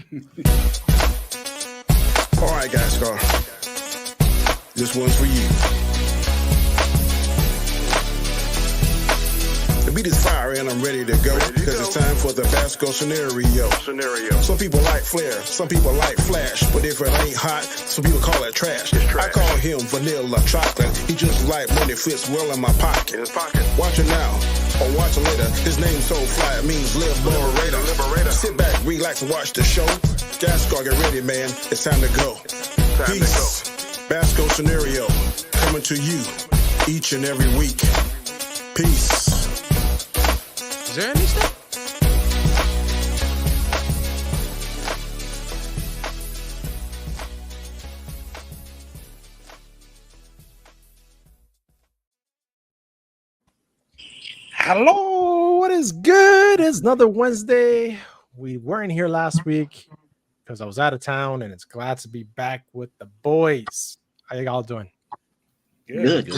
All right, guys, Scar. This one's for you. The beat is fire and I'm ready to go because it's time for the basketball scenario. Some people like flair, some people like flash, but if it ain't hot, some people call it trash. I call him vanilla chocolate. He just like when it fits well in my pocket. Watch it now or watch it later. His name's so fly, it means liberator. Sit back, relax, and watch the show. Gascar, get ready, man. It's time to go. Peace. Basketball scenario coming to you each and every week. Peace. Is there any stuff? Hello, what is good? It's another Wednesday. We weren't here last week because I was out of town, and it's glad to be back with the boys. How y'all doing? Good.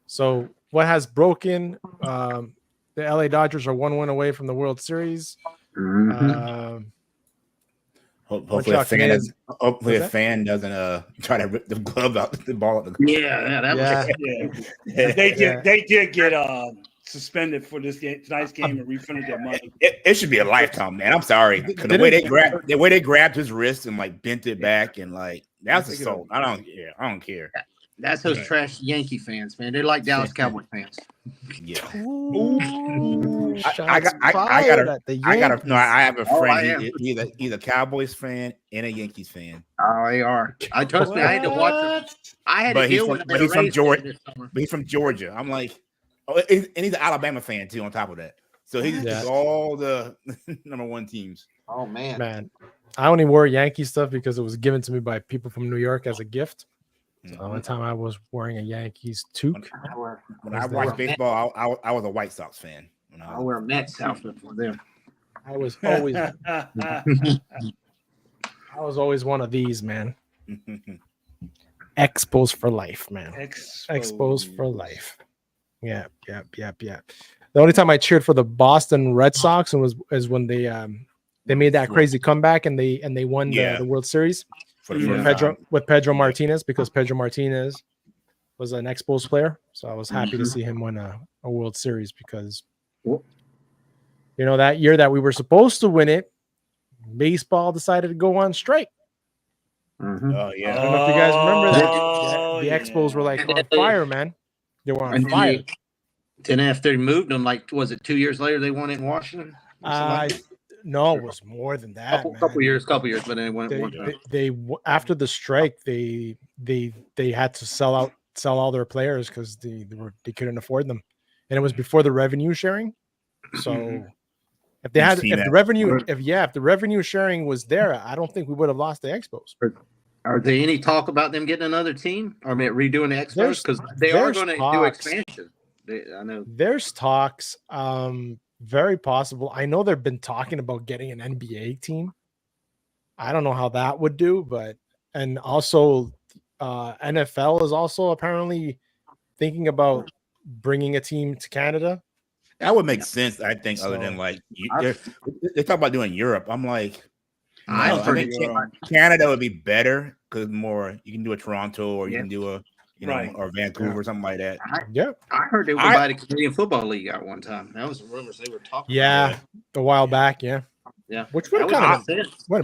So, what has broken? The LA Dodgers are 1 win away from the World Series. Hopefully a fan doesn't try to rip the glove out the ball out the They did get suspended for this game, tonight's game, and refunded their money. It should be a lifetime, man. I'm sorry. The way they grabbed his wrist and like bent it back and like that's assault. I don't care. That's those trash Yankee fans, man. They're like Dallas Cowboy fans. Yeah. I have a friend. He's a Cowboys fan and a Yankees fan. Oh, they are. I trust me. I had to watch them. I had to deal with them. But he's from Georgia. But he's from Georgia. I'm like, and he's an Alabama fan too. On top of that, so he's just all the number one teams. Oh man. I only wore Yankee stuff because it was given to me by people from New York as a gift. So the only time I was wearing a Yankees toque. When I watched baseball, I was a White Sox fan. I wear a Mets outfit for them. I was always one of these, man. Expos for life, man. Expos for life. Yeah. The only time I cheered for the Boston Red Sox was when they made that crazy comeback and they won the World Series. With Pedro Martinez, because Pedro Martinez was an Expos player, so I was happy to see him win a World Series because that year that we were supposed to win it, baseball decided to go on strike. Oh yeah, I don't know if you guys remember that. The Expos were like on fire, man. They were on fire. Then after they moved them, like was it 2 years later they won it in Washington? No, it was more than that. Couple years, but then they went. They after the strike, they had to sell all their players because they couldn't afford them, and it was before the revenue sharing. So if the revenue sharing was there, I don't think we would have lost the Expos. Are there any talk about them getting another team or redoing the Expos because they are going to do expansion? I know there's talks. Very possible. I know they've been talking about getting an NBA team. I don't know how that would do, and also NFL is also apparently thinking about bringing a team to Canada. That would make sense, I think, other than like they talk about doing Europe. I'm like, I think Canada would be better because more you can do a Toronto or you can do a or Vancouver or something like that. I heard they were buy the Canadian Football League at one time. That was the rumors they were talking about. A while back, yeah. Which would have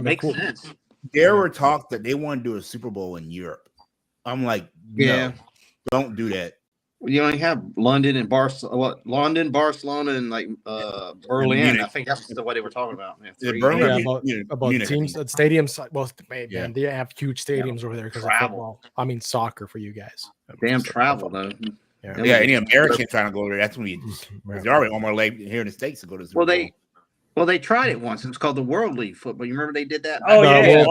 makes sense. There were talks that they want to do a Super Bowl in Europe. I'm like, no, don't do that. You only have London and Barcelona, and like Berlin. I think that's the way they were talking about. About teams, stadiums. Well, man, they have huge stadiums over there because of football. I mean, soccer for you guys. Damn travel though. Any American trying to go there, that's when they're already on my leg here in the States to go to the Super Bowl. Well, they tried it once. It was called the World League football. You remember they did that? The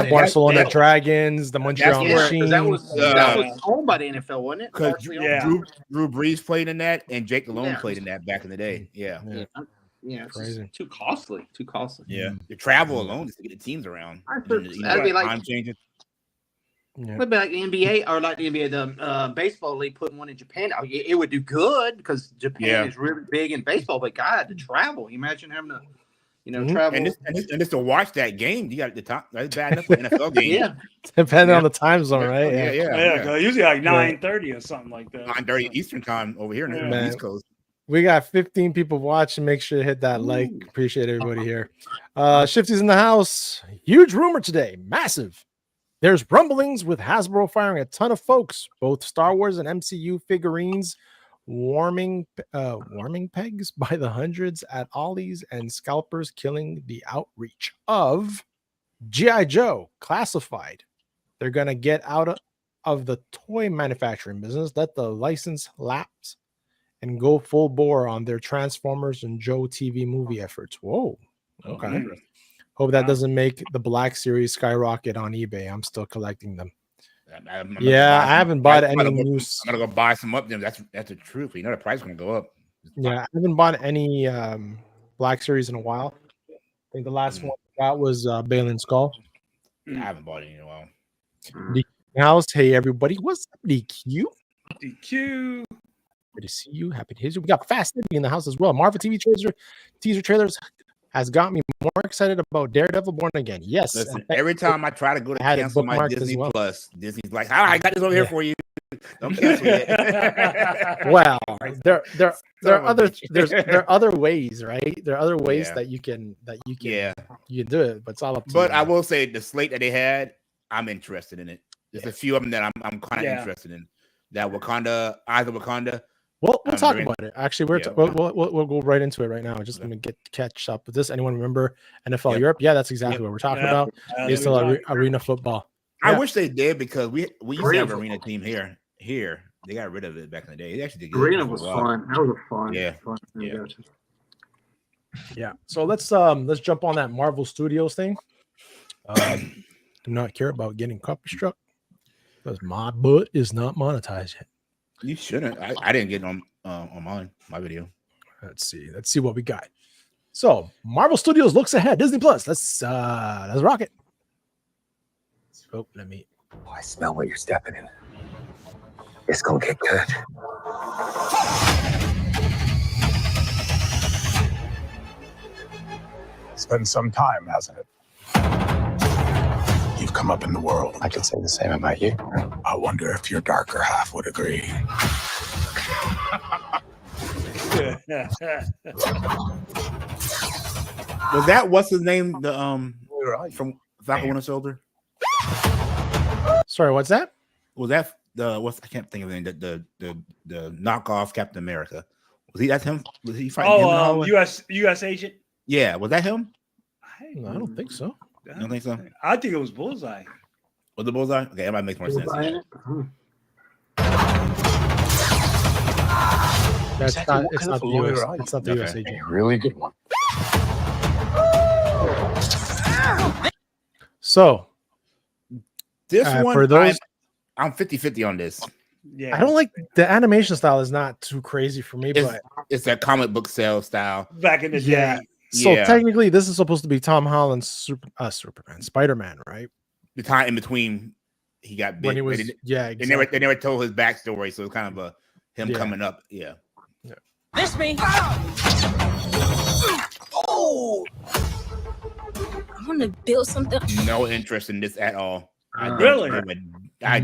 Barcelona Dragons, the Montreal Machine. That was owned by the NFL, wasn't it? Because Drew Brees played in that, and Jake Malone played in that back in the day. Yeah, it's crazy. Too costly. Yeah, the travel alone just to get the teams around. That'd be like time changing. Would be like the NBA or like the NBA, the baseball league putting one in Japan. It would do good because Japan is really big in baseball. But God, to travel, you imagine having to travel. And just to watch that game, you got the top. That's bad enough for NFL game. Yeah, depending on the time zone, right? Yeah. Usually like 9:30 or something like that. 9:30 Eastern time over here on the East Coast. We got 15 people watching. Make sure to hit that like. Appreciate everybody here. Shifty's in the house. Huge rumor today. Massive. There's rumblings with Hasbro firing a ton of folks, both Star Wars and MCU figurines, warming pegs by the hundreds at Ollie's, and scalpers killing the outreach of G.I. Joe Classified. They're going to get out of the toy manufacturing business, let the license lapse, and go full bore on their Transformers and Joe TV movie efforts. Whoa. Okay. Hope that doesn't make the Black Series skyrocket on eBay. I'm still collecting them. I haven't bought any new. I'm gonna go buy some up them. That's the truth. You know the price is gonna go up. Yeah, I haven't bought any Black Series in a while. I think the last one I got was Balin Skull. I haven't bought any in a while. DQ House, hey everybody, what's up, DQ? DQ. Good to see you. Happy to hear you. We got Fast Nippy in the house as well. Marvel TV teaser trailers has got me more excited about Daredevil Born Again. Yes. Listen, every time I try to go to cancel my Disney Plus, Disney's like, I got this over here for you. Don't cancel it. Well, there are other ways, right? There are other ways that you can you can do it, but it's all up to you. But I will say the slate that they had, I'm interested in it. There's a few of them that I'm kind of interested in. That Wakanda, Eyes of Wakanda. Well, we'll talk about it. Actually, we'll go right into it right now. Just going to catch up with this. Anyone remember NFL Europe? Yeah, that's exactly what we're talking about. It's still arena football. I wish they did because we used to have an arena team here. They got rid of it back in the day. They actually did good. Arena was fun. That was fun. Yeah. So let's jump on that Marvel Studios thing. Do not care about getting copy struck because my butt is not monetized yet. You shouldn't. I didn't get on my video. Let's see what we got. So Marvel Studios looks ahead. Disney Plus. Let's rock it. Oh, let me. Oh, I smell what you're stepping in. It's gonna get good. It's been some time, hasn't it? You've come up in the world. I could say the same about you. I wonder if your darker half would agree. Was that what's his name? The from Falcon Winter Soldier. Sorry, what's that? Was that I can't think of the name. The knockoff Captain America. Was he? That's him. Was he fighting? U.S. agent. Yeah, was that him? No, I don't think so. You don't think so? I think it was Bullseye. Was it Bullseye? Okay, that might make more sense. It's not the U.S. It's not the U.S. agent. A really good one. So this one, for those, I'm 50-50 on this. Yeah, I don't like the animation style. Is not too crazy for me, but it's that comic book sale style back in the day. So technically, this is supposed to be Tom Holland's Superman, Spider-Man, right? The time in between, he got big. When he was, exactly. They never told his backstory, so it's kind of him coming up. Yeah. Miss me. Oh, I want to build something. No interest in this at all. Really? I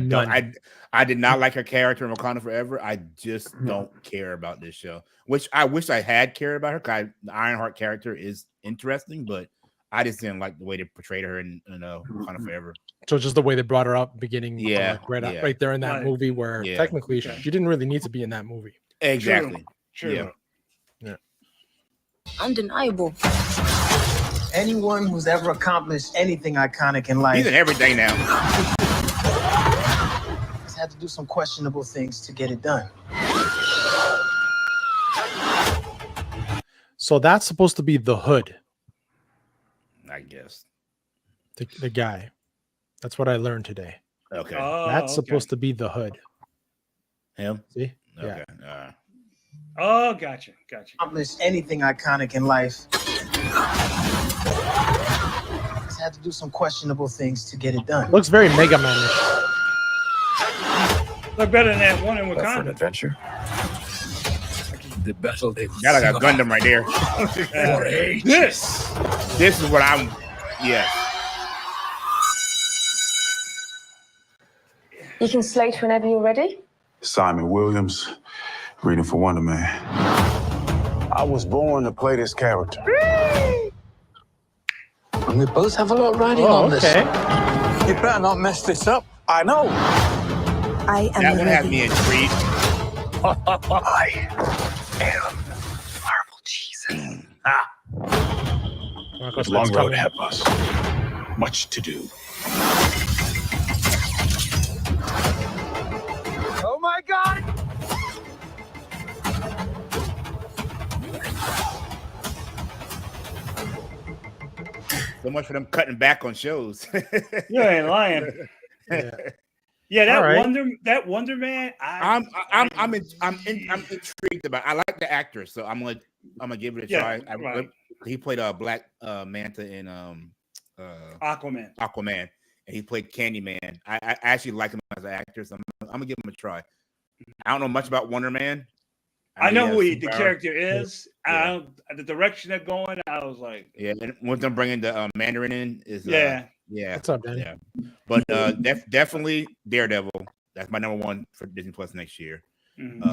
did not like her character in Wakanda Forever. I just don't care about this show. Which I wish I had cared about her. Because the Ironheart character is interesting, but I just didn't like the way they portrayed her in Wakanda Forever. So just the way they brought her up, beginning, right there in that movie, where technically she didn't really need to be in that movie. Exactly. True. Yeah. Undeniable. Anyone who's ever accomplished anything iconic in life, he's in everything now, has had to do some questionable things to get it done. So that's supposed to be the Hood, I guess. The guy. That's what I learned today. Okay. That's supposed to be the Hood. Him? See? Okay. Yeah. Oh, gotcha. Accomplished anything iconic in life, has had to do some questionable things to get it done. Looks very Mega Man-ish. Look better than that one in For an Wakanda. adventure. the battle they will Got like a Gundam right there. This is what I'm. Yes. You can slate whenever you're ready. Simon Williams, reading for Wonder Man. I was born to play this character. And we both have a lot riding on this. You better not mess this up. I know. I am That one has ready. me intrigued. I am Marvel Jesus. There's a long road ahead of us. Much to do. Oh my God! So much for them cutting back on shows. You ain't lying. Yeah, that right. Wonder Man. I'm intrigued about. I like the actor, so I'm gonna give it a try. Right. He played a Black Manta in Aquaman, and he played Candyman. I actually like him as an actor, so I'm gonna give him a try. I don't know much about Wonder Man. I know who the character is. Yeah. The direction they're going, I was like, and once I'm bringing the Mandarin in is yeah. What's up, Danny? Yeah, but definitely Daredevil. That's my number one for Disney Plus next year. Mm-hmm.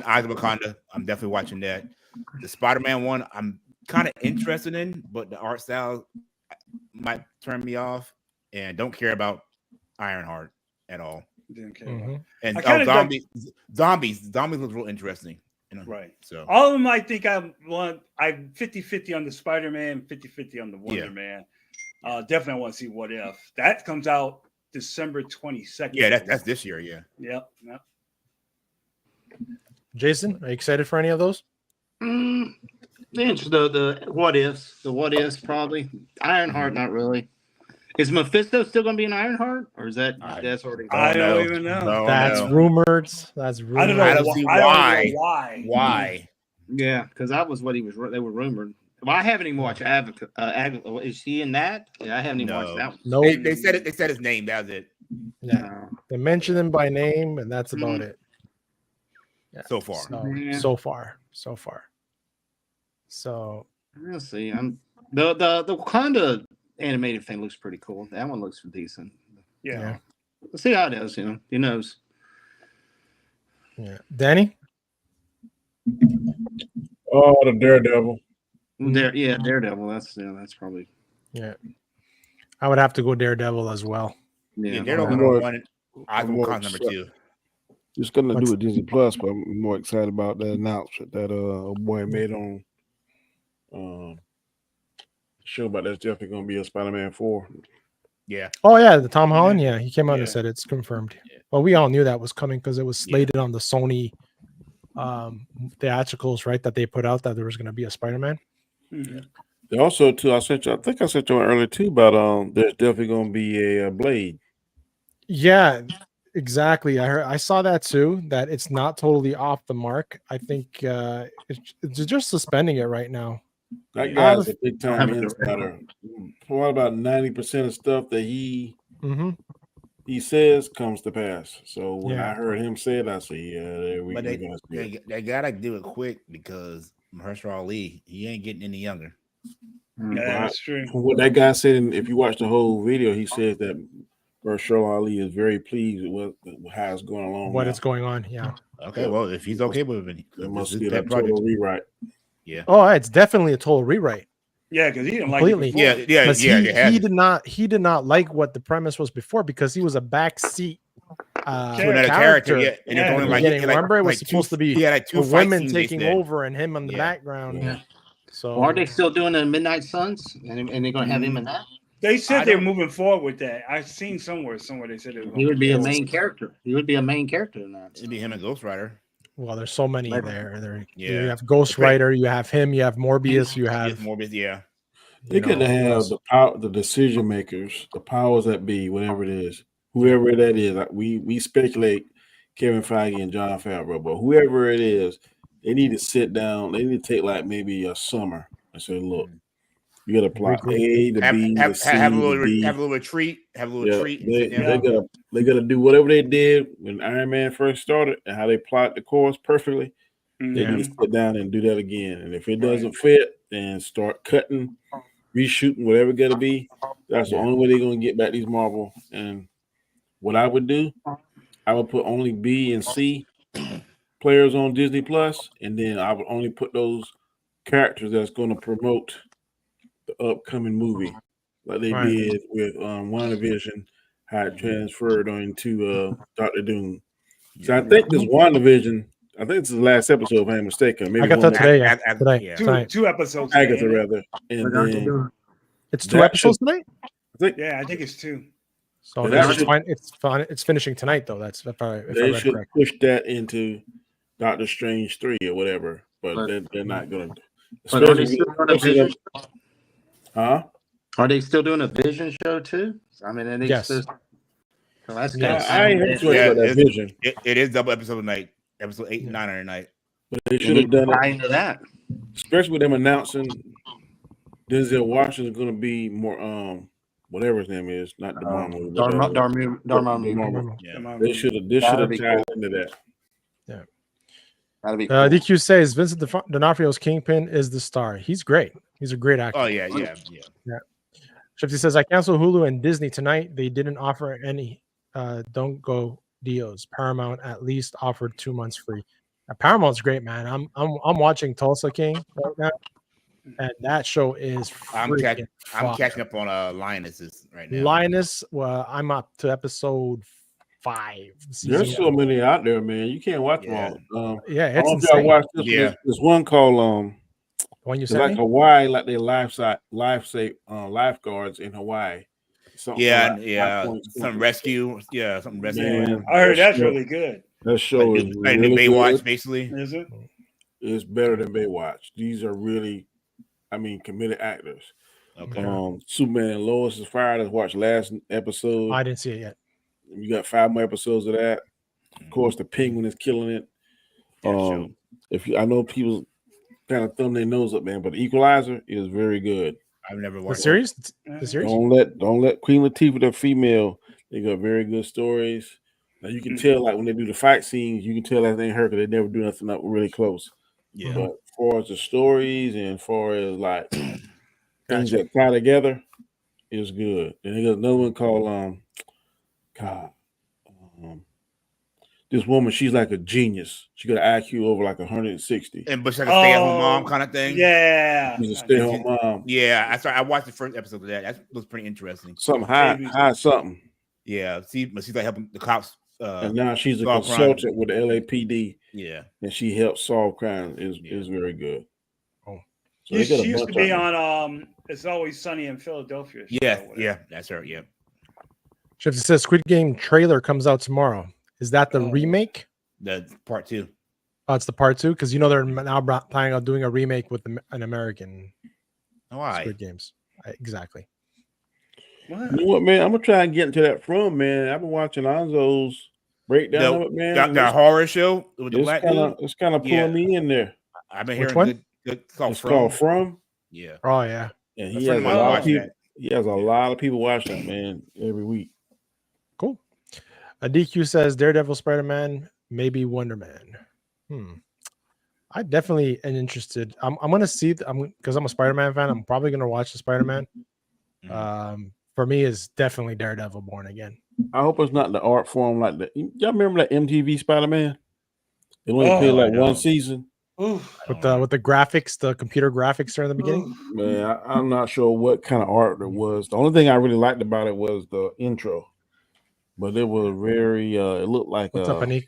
Eyes of Wakanda. I'm definitely watching that. The Spider-Man one, I'm kind of interested in, but the art style might turn me off, and don't care about Ironheart at all. Didn't care. Mm-hmm. And zombies look real interesting. Right. So all of them, I think I'm 50-50 on the Spider-Man, 50-50 on the Wonder Man. Definitely want to see What If. That comes out December 22nd. Yeah, that's this year. Yeah. Yep. Jason, are you excited for any of those? The what ifs probably. Ironheart, not really. Is Mephisto still going to be an Ironheart, or is that's already? I don't even know. That's rumored. That's rumored. I don't know. I don't see why. Why? Yeah, because that was what they were rumored. Well, I haven't even watched Agatha. Is she in that? Yeah, I haven't even watched that one. No, they said it. They said his name. That was it. Yeah, they mentioned him by name, and that's about it. Yeah. So far. So far. So We'll see. The Wakanda animated thing looks pretty cool. That one looks decent. Yeah. We'll see how it is. Who knows? Yeah, Danny. Oh, the Daredevil. Daredevil. That's probably. Yeah, I would have to go Daredevil as well. Yeah, Daredevil number one. I'm number two. Just gonna do a Disney Plus, but I'm more excited about that announcement that boy made on show about that's definitely gonna be a Spider-Man 4. Yeah. Oh yeah, the Tom Holland. Yeah, he came out and said it's confirmed. Well, we all knew that was coming because it was slated on the Sony theatricals, right? That they put out that there was going to be a Spider-Man. Mm-hmm. They also too. I think I sent you one earlier too about there's definitely gonna be a Blade. Yeah, exactly. I saw that too. That it's not totally off the mark. I think it's just suspending it right now. That guy's a big time insider. What about 90% of stuff that he says comes to pass? So when I heard him say it, I said, "Yeah, we're gonna see it." They gotta do it quick because Mahershala Ali, he ain't getting any younger. Yeah, that's true. What that guy said, and if you watch the whole video, he says that Mahershala Ali is very pleased with how it's going along. What is going on? Yeah. Okay, well, if he's okay with it, it must be a total rewrite. Yeah. Oh, it's definitely a total rewrite. Yeah, because he didn't completely. like it before. He did not like what the premise was before because he was a backseat character. Yeah, and it was only remember it was supposed to be two women taking over and him in the background. Yeah. So are they still doing the Midnight Suns and they're going to have him in that? They said they're moving forward with that. I've seen somewhere they said he would be a main character. He would be a main character in that. It'd be him and Ghost Rider. Well, there's so many there. You have Ghost Rider, you have him, you have Morbius, you have Morbius. Yeah, they're gonna have the power, the decision makers, the powers that be, whatever it is, whoever that is. We speculate Kevin Feige and John Favreau, but whoever it is, they need to sit down. They need to take like maybe a summer and say, "Look, you got to plot A to B to C have a to little D. Have a little retreat. Have a little treat. They gotta do whatever they did when Iron Man first started and how they plot the course perfectly. They need to sit down and do that again. And if it doesn't fit, then start cutting, reshooting, whatever it got to be. That's the only way they're going to get back these Marvel. And what I would do, I would put only B and C players on Disney Plus, and then I would only put those characters that's going to promote the upcoming movie, like they did with WandaVision, how it transferred into Doctor Doom. So I think this WandaVision, I think this is the last episode, if I'm mistaken. Maybe Agatha today. Two episodes. Agatha, rather. And then it's 2 episodes tonight? I think it's 2. So it's finishing tonight, though. That's if they should push that into Doctor Strange 3 or whatever, but they're not going to. Are they still doing a Vision show too? I mean, yes. So that's I ain't that Vision. It is double episode night, episode 8 and 9 night. But they should have done into that, especially with them announcing Denzel Washington's going to be more whatever his name is, not Dormammu. Dormammu. They should have tied into that. Yeah. That'd be cool. DQ says Vincent D'Onofrio's Kingpin is the star. He's great. He's a great actor. Oh yeah. Shifty says I canceled Hulu and Disney tonight. They didn't offer any. Don't go deals. Paramount at least offered 2 months free. Paramount's great, man. I'm watching Tulsa King right now, and that show is. I'm catching up on Lionesses right now. Lioness. Well, I'm up to episode 5. There's so many out there, man. You can't watch them all. It's insane. Watch this. Yeah. There's one called When you like Hawaii, like they lifeguards in Hawaii. Something rescue. Yeah, something rescue. Man, I heard that's really good. That show is really Baywatch, good. basically. Is it? It's better than Baywatch. These are really, committed actors. Okay. Superman and Lois is fired. I watched last episode. I didn't see it yet. You got 5 more episodes of that. Of course, the Penguin is killing it. I know people kind of thumb their nose up, man, but the Equalizer is very good. I've never watched the series. The series. Don't let Queen Latifah, the female. They got very good stories. Now you can tell, like when they do the fight scenes, you can tell that ain't her because they never do nothing up really close. Yeah. But as far as the stories and as far as like things that tie together, is good. And they got another one called this woman, she's like a genius. She got an IQ over like 160. And but she's like a stay-at-home mom kind of thing. Yeah, she's a stay-at-home mom. Yeah, I watched the first episode of that. That was pretty interesting. Something high something. Yeah, but she's like helping the cops. And now she's a consultant crime with the LAPD. Yeah, and she helps solve crime. Is very good. Oh, so she used to be on It's Always Sunny in Philadelphia. Yeah, that's her. Yeah. Shifty says Squid Game trailer comes out tomorrow. Is that the remake? The part 2. Oh, it's the part 2 because they're now planning on doing a remake with an American. Why? Squid Games. Exactly. What? You know what, man? I'm gonna try and get into that from, man. I've been watching Anzo's breakdown of it, man. The horror show with the black dude. It's kind of pulling me in there. I've been hearing good. It's called From. Yeah. Oh yeah. And he has a lot of people. He has a lot of people watching that, man, every week. Cool. DQ says Daredevil, Spider-Man, maybe Wonder Man. I definitely am interested. I'm gonna see. Because I'm a Spider-Man fan. I'm probably gonna watch the Spider-Man. For me, is definitely Daredevil Born Again. I hope it's not the art form like that. Y'all remember that MTV Spider-Man? It only played like one season. With the graphics, the computer graphics there in the beginning. Man, I'm not sure what kind of art it was. The only thing I really liked about it was the intro. But it was very it looked like what's up, Anik?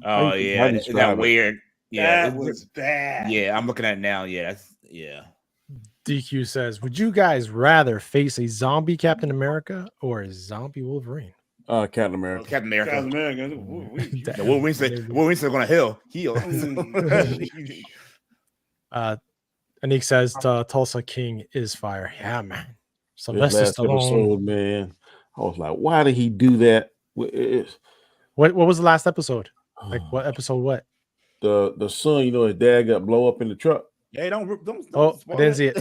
Oh yeah, is that weird? Yeah, that was bad. Yeah, I'm looking at it now. Yeah, DQ says, would you guys rather face a zombie Captain America or a zombie Wolverine? Captain America. Captain America. The Wolverine's still gonna heal. Anik says Tulsa King is fire. Yeah, man. Sylvester Stallone. Episode, man. I was like, why did he do that? What was the last episode? Like what episode? What? The son, his dad got blow up in the truck. Hey, don't I didn't see it.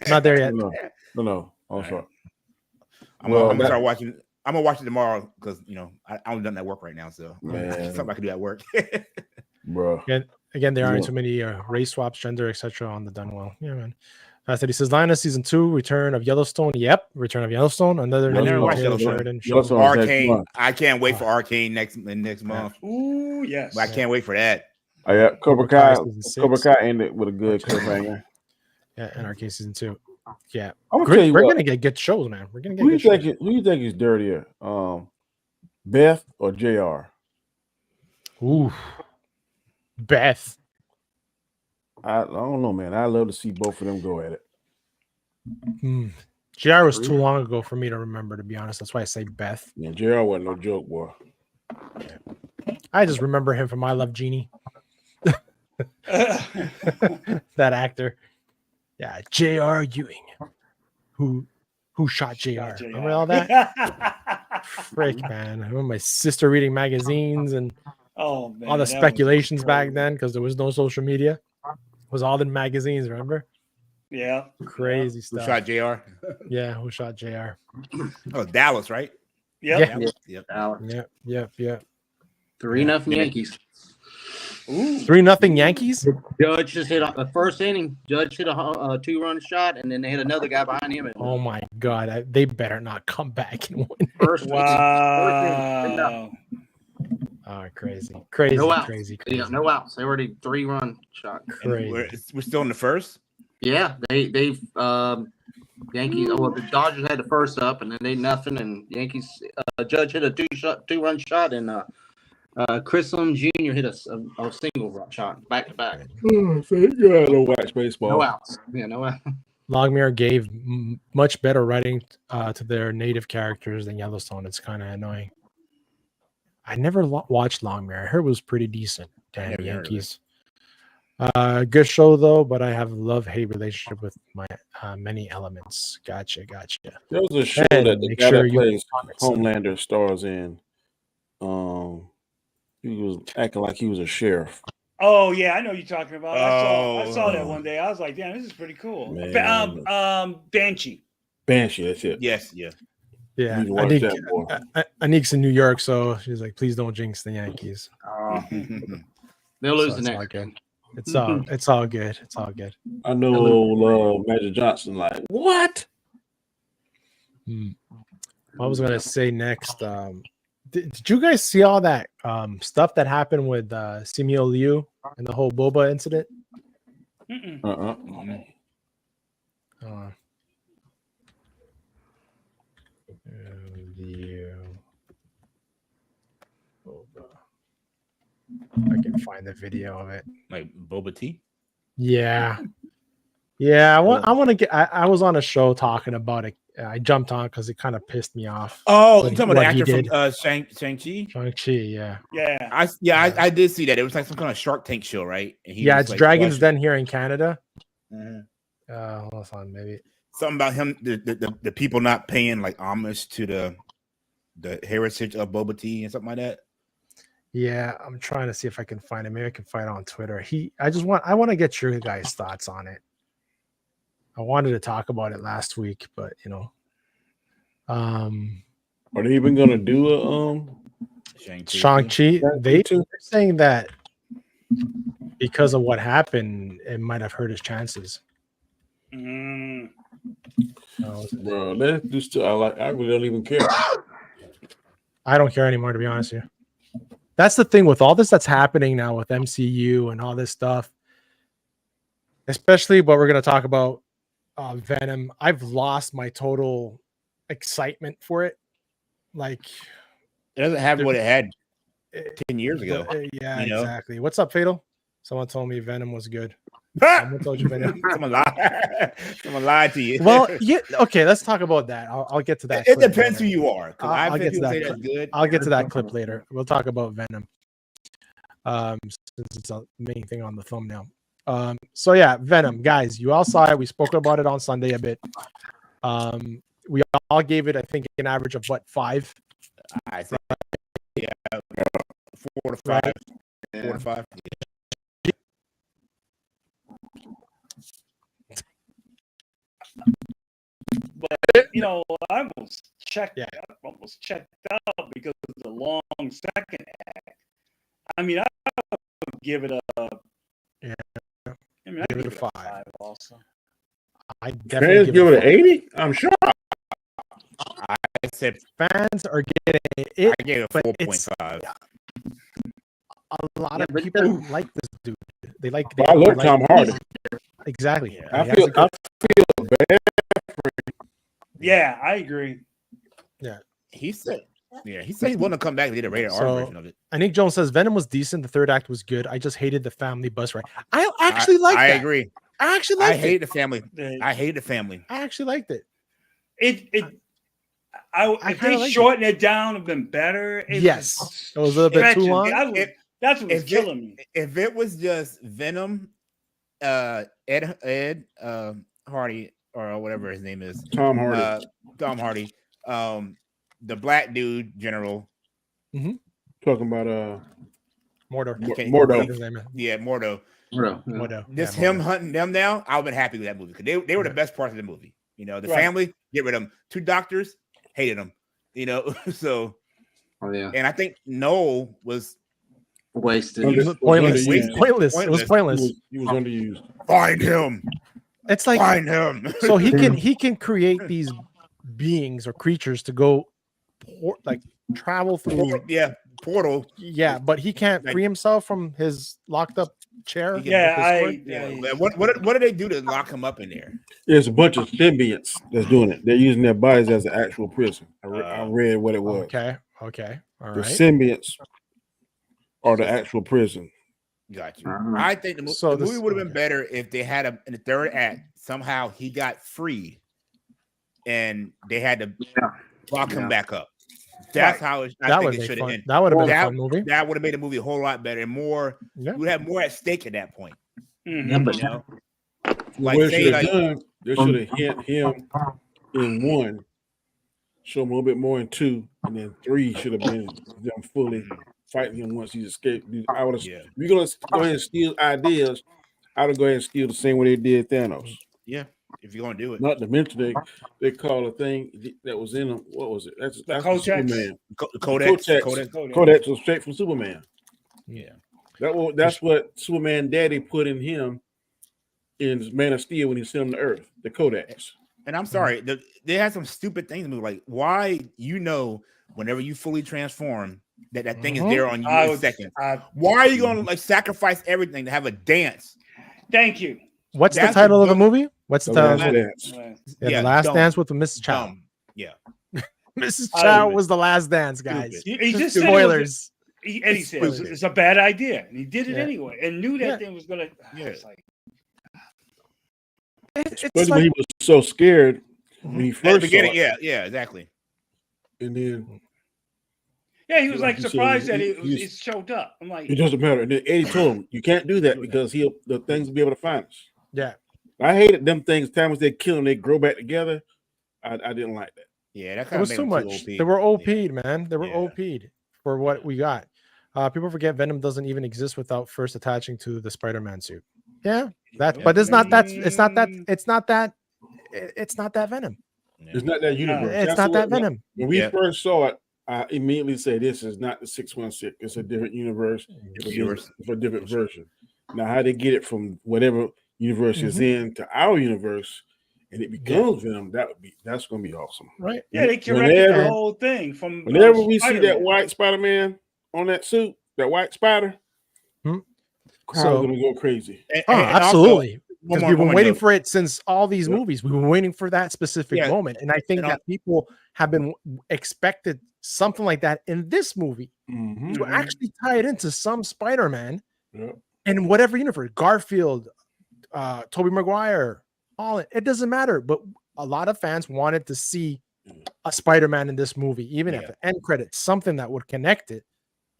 Not there yet. No. I'm sorry. I'm gonna start watching. I'm gonna watch it tomorrow because I'm done at work right now, so man. something I can do at work. bro. Again, there aren't too many race swaps, gender, etc. on the Dunwell. Yeah, man. He says Lioness season 2, Return of Yellowstone. Yep, Return of Yellowstone. Another I never watched Taylor Yellowstone. Sheridan show. Arcane. I can't wait for Arcane next month. Ooh, yes. But I can't wait for that. Oh, yeah, Cobra Kai ended with a good cliffhanger. Yeah, and Arcane season 2. Yeah, I'm gonna tell you we're what, gonna get good shows, man. We're gonna get. Who you think is dirtier, Beth or JR? Ooh, Beth. I don't know, man. I love to see both of them go at it. JR was too long ago for me to remember, to be honest. That's why I say Beth. Yeah, JR wasn't no joke, boy. I just remember him from I Love Jeannie. That actor. Yeah, J.R. Ewing. Who shot JR? Remember all that? Frick, man. I remember my sister reading magazines and all the speculations back then because there was no social media. It was all in magazines, remember? Yeah. Crazy stuff. Who shot JR? Yeah, who shot JR? Oh, Dallas, right? Yep. Yep. Yep. 3-0 Yankees. Ooh. 3-0 Yankees? Judge just hit the first inning. Judge hit a 2-run shot, and then they hit another guy behind him. Oh my God! They better not come back and win. Wow. Oh, crazy. No outs. Crazy. Yeah, no outs. They already 3-run shot. Crazy. We're still in the first. Yeah, they've Yankees. Well, the Dodgers had the first up, and then they nothing. And Yankees Judge hit a 2-run shot, and Chris Lim Jr. hit a single shot back to back. Thank God, no wax baseball. No outs. Yeah, no outs. Longmire gave much better writing to their native characters than Yellowstone. It's kind of annoying. I never watched Longmire. I heard it was pretty decent. Damn Yankees. Good show though, but I have a love-hate relationship with my many elements. Gotcha. There was a show that the guy that plays Homelander stars in. He was acting like he was a sheriff. Oh yeah, I know what you're talking about. I saw that one day. I was like, damn, this is pretty cool. Banshee. Banshee, that's it. Yes, yeah. Yeah, Anik's in New York, so she's like, please don't jinx the Yankees. They'll lose the next game. It's all good. It's all good. I know old Magic Johnson like, what? I was gonna say next. Did you guys see all that stuff that happened with Simeo Liu and the whole Boba incident? I can find the video of it. Like Boba Tea? Yeah. I want to get. I was on a show talking about it. I jumped on because it kind of pissed me off. Oh, you're talking about the actor from Shang-Chi? Shang-Chi, yeah. I did see that. It was like some kind of Shark Tank show, right? It's like Dragon's Den here in Canada. Hold on, maybe something about him, the people not paying like homage to the heritage of Boba Tea and something like that. Yeah, I'm trying to see if I can find it. Maybe I can find it on Twitter. I want to get your guys' thoughts on it. I wanted to talk about it last week, but are they even gonna do a Shang-Chi? They're saying that because of what happened, it might have hurt his chances. Bro, that just I really don't even care. I don't care anymore, to be honest with you. That's the thing with all this that's happening now with MCU and all this stuff, especially what we're going to talk about, Venom. I've lost my total excitement for it. Like, it doesn't have what it had 10 years ago. Exactly. What's up, Fatal? Someone told me Venom was good. Someone told you Venom. Someone lied to you. Well, yeah. Okay, let's talk about that. I'll get to that. It depends who you are. I'll get to that. Good. I'll get to that clip later. We'll talk about Venom. Since it's a main thing on the thumbnail. So yeah, Venom, guys. You all saw it. We spoke about it on Sunday a bit. We all gave it, I think, an average of what, 5? I think, 4 to 5. Right? 4 to 5. Yeah. But I almost checked out because of the long second act. I mean, I give it a. Yeah. I mean, I Give it a a 5. also. I definitely Fans give it an 80. I'm shocked. I said Fans are getting it. I gave it but 4.5. A lot Yeah, of but people then- like this dude. They like. I love like, Tom Hardy. Exactly. Yeah. I He has feel a good- bad. Yeah, I agree. He said he wanted to come back and did a rated R So- version of it. Nick Jones says Venom was decent. The third act was good. I just hated the family bus ride. I actually like I that. agree. I actually I liked hate it. the family. I hate the family. I actually liked it. If kinda they like shortened it down, it'd been better. Yes. It was a little bit too stretching. long. That's what was If killing me. If it was just Venom, Ed Hardy or whatever his name is, Tom Hardy. Tom Hardy, the black dude general. Talking about Mordor. Mordo. His name is. Yeah, Mordo. Mordo. Just Yeah, him hunting them down. I've been happy with that movie because they were the best parts of the movie. You know, the family, get rid of them. 2 doctors, hated them. You know, so. Oh yeah. And I think Noel was wasted. Pointless. Wasted. Pointless. It was pointless. He was underused. Find him. It's like Find him. So he can create these beings or creatures to go travel through portal. Yeah, but he can't free himself from his locked up chair. What do they do to lock him up in there? There's a bunch of symbionts that's doing it. They're using their bodies as an actual prison. I read what it was. Okay. All The right. symbionts are the actual prison. Got you. I think the movie would have been better if they had in the third act somehow he got freed, and they had to lock him back up. That's how I think it should have ended. That would have been a fun movie. That would have made the movie a whole lot better and more. You would have more at stake at that point. Yeah, but You know? What they should have done, they should have hit him in 1, show him a little bit more in 2, and then 3 should have been them fully fighting him once he's escaped. I would have. If you're gonna go ahead and steal ideas, I would go ahead and steal the same way they did Thanos. Yeah, if you're gonna do it. Not to mention they call a thing that was in them. What was it? That's Superman. Codex was straight from Superman. Yeah, that's what Superman Daddy put in him in Man of Steel when he sent him to Earth. The Codex. And I'm sorry, they had some stupid things like why whenever you fully transform that thing is there on you in a second. Why are you going to sacrifice everything to have a dance? Thank you. What's the title of the movie? What's the title? Dance. The Last Dance with Mrs. Chow. Yeah. Mrs. Chow was the last dance, guys. He just spoilers. He said it's a bad idea, and he did it anyway, and knew that thing was gonna. It's like, Especially when he was so scared when he first saw it. Yeah, exactly. And then. Yeah, he was like surprised that he showed up. I'm like, it doesn't matter. And then Eddie told him, you can't do that because the things will be able to find us. Yeah. I hated them things. Times they kill them, they grow back together. I didn't like that. Yeah, that it was too much. They were OP'd, man. They were OP'd for what we got. People forget Venom doesn't even exist without first attaching to the Spider-Man suit. Yeah, but it's not that Venom. It's not that universe. It's not that Venom. When we first saw it, I immediately say this is not the 616. It's a different universe. It's a different version. Now, how they get it from whatever universe is in to our universe, and it becomes Venom, that's going to be awesome. Right? Yeah, they corrected the whole thing from. Whenever we see that white Spider-Man on that suit, that white spider, crowd's going to go crazy. Absolutely. Because we've been waiting for it since all these movies. We've been waiting for that specific moment, and I think that people have been expected something like that in this movie to actually tie it into some Spider-Man in whatever universe. Garfield, Tobey Maguire, it doesn't matter. But a lot of fans wanted to see a Spider-Man in this movie, even at the end credits, something that would connect it,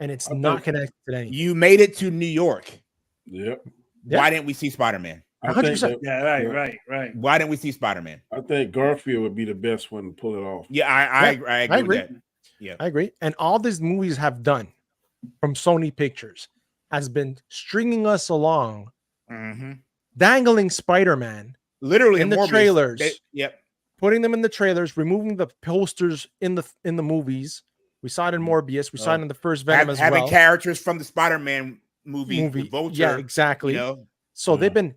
and it's not connected to anything. You made it to New York. Yep. Why didn't we see Spider-Man? 100%. Right. Why didn't we see Spider-Man? I think Garfield would be the best one to pull it off. Yeah, I agree with that. Yeah, I agree. And all these movies have done from Sony Pictures has been stringing us along, dangling Spider-Man literally in the trailers. Yep, putting them in the trailers, removing the posters in the movies. We saw it in Morbius. We saw it in the first Venom as well. Having characters from the Spider-Man movie. The Vulture, yeah, exactly. You know? So they've been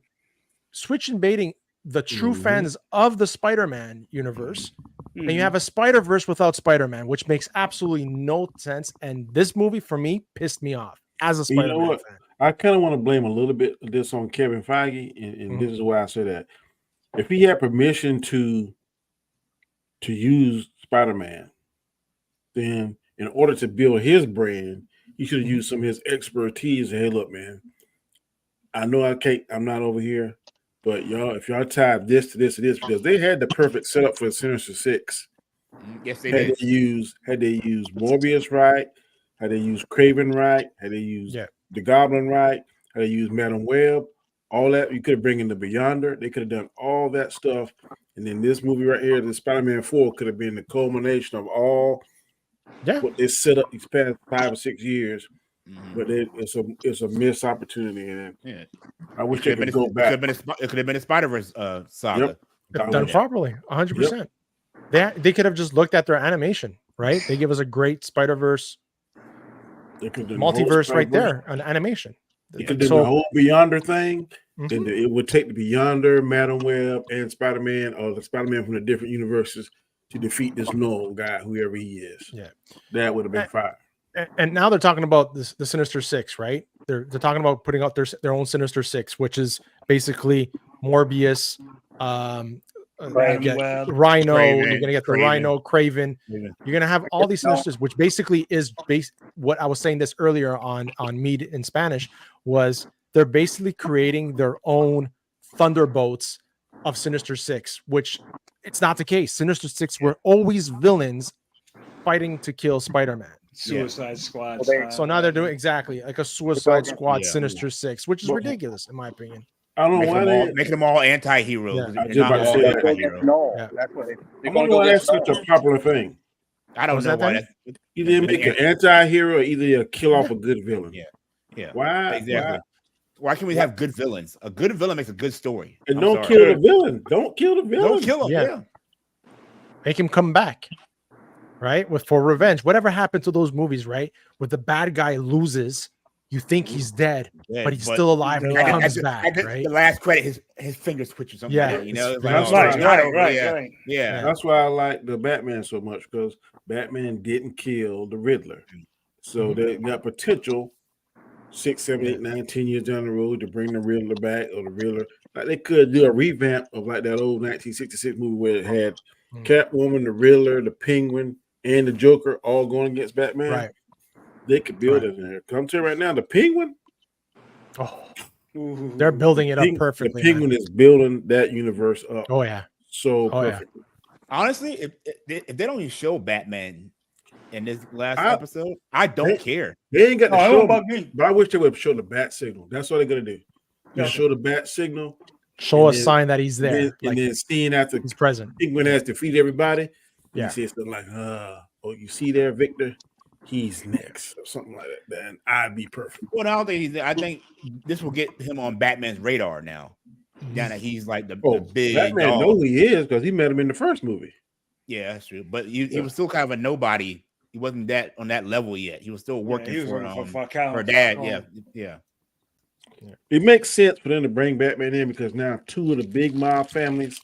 switching baiting the true fans of the Spider-Man universe. And you have a Spider-Verse without Spider-Man, which makes absolutely no sense. And this movie, for me, pissed me off as a Spider-Man fan. I kind of want to blame a little bit of this on Kevin Feige, and this is why I say that. If he had permission to use Spider-Man, then in order to build his brand, he should have used some of his expertise. Hey, look, man, I know I'm not over here, but y'all, if y'all tied this to this to this, because they had the perfect setup for Sinister Six. Yes, they did. Had they used Morbius right, had they used Craven right, had they used the Goblin right, had they used Madam Web, all that, you could bring in the Beyonder. They could have done all that stuff. And then this movie right here, the Spider-Man 4, could have been the culmination of all what they set up these past 5 or 6 years. But it's a missed opportunity. And I wish they could go back. It could have been a Spider-Verse saga. Done properly, 100%. They could have just looked at their animation, right? They give us a great Spider-Verse multiverse right there, an animation. They could do the whole Beyonder thing. Then it would take the Beyonder, Madam Web, and Spider-Man, or the Spider-Man from the different universes to defeat this known guy, whoever he is. Yeah, that would have been fine. And now they're talking about the Sinister Six, right? They're talking about putting out their own Sinister Six, which is basically Morbius, Rhino. Craven, you're gonna get the Rhino, Craven. You're gonna have all these Sinisters, which basically is what I was saying this earlier on Mead in Spanish was they're basically creating their own Thunderbolts of Sinister Six, which it's not the case. Sinister Six were always villains fighting to kill Spider-Man. Suicide Squad. So now they're doing exactly like a Suicide Squad Sinister Six, which is ridiculous in my opinion. I don't know why they're making them all anti-heroes. Yeah, I just about to say that. That's what I don't know why that's such a popular thing. I don't know why. Either make an anti-hero or either kill off a good villain. Yeah. Why? Exactly. Why can't we have good villains? A good villain makes a good story. And don't kill the villain. Don't kill the villain. Don't kill him. Yeah. Make him come back. Right? For revenge. Whatever happened to those movies, right? Where the bad guy loses, you think he's dead, but he's still alive and he comes back, right? The last credit, his fingers twitch or something. Yeah. You know, that's right. Yeah. That's why I like the Batman so much, because Batman didn't kill the Riddler. So they got potential 6, 7, 8, 9, 10 years down the road to bring the Riddler back, or the Riddler. Like they could do a revamp of like that old 1966 movie where it had Catwoman, the Riddler, the Penguin, and the Joker all going against Batman. Right. They could build it in there. Come to right now, the Penguin. They're building it up perfectly. The Penguin is building that universe up. Oh yeah. So perfect. Yeah. Honestly, if they don't even show Batman in this last episode, I don't care. They ain't got to show about me. But I wish they would show the bat signal. That's what they're gonna do. Just show the bat signal. Show a sign that he's there. And then seeing after he's present. Penguin has defeated everybody. Yeah. You see it's like, you see there, Victor? He's next, or something like that. Then I'd be perfect. Well, I think this will get him on Batman's radar now. Now that he's like the big Batman dog. know who he is because he met him in the first movie. Yeah, that's true. But he was still kind of a nobody. He wasn't that on that level yet. He was still working for dad. Yeah. It makes sense for them to bring Batman in because now 2 of the big mob families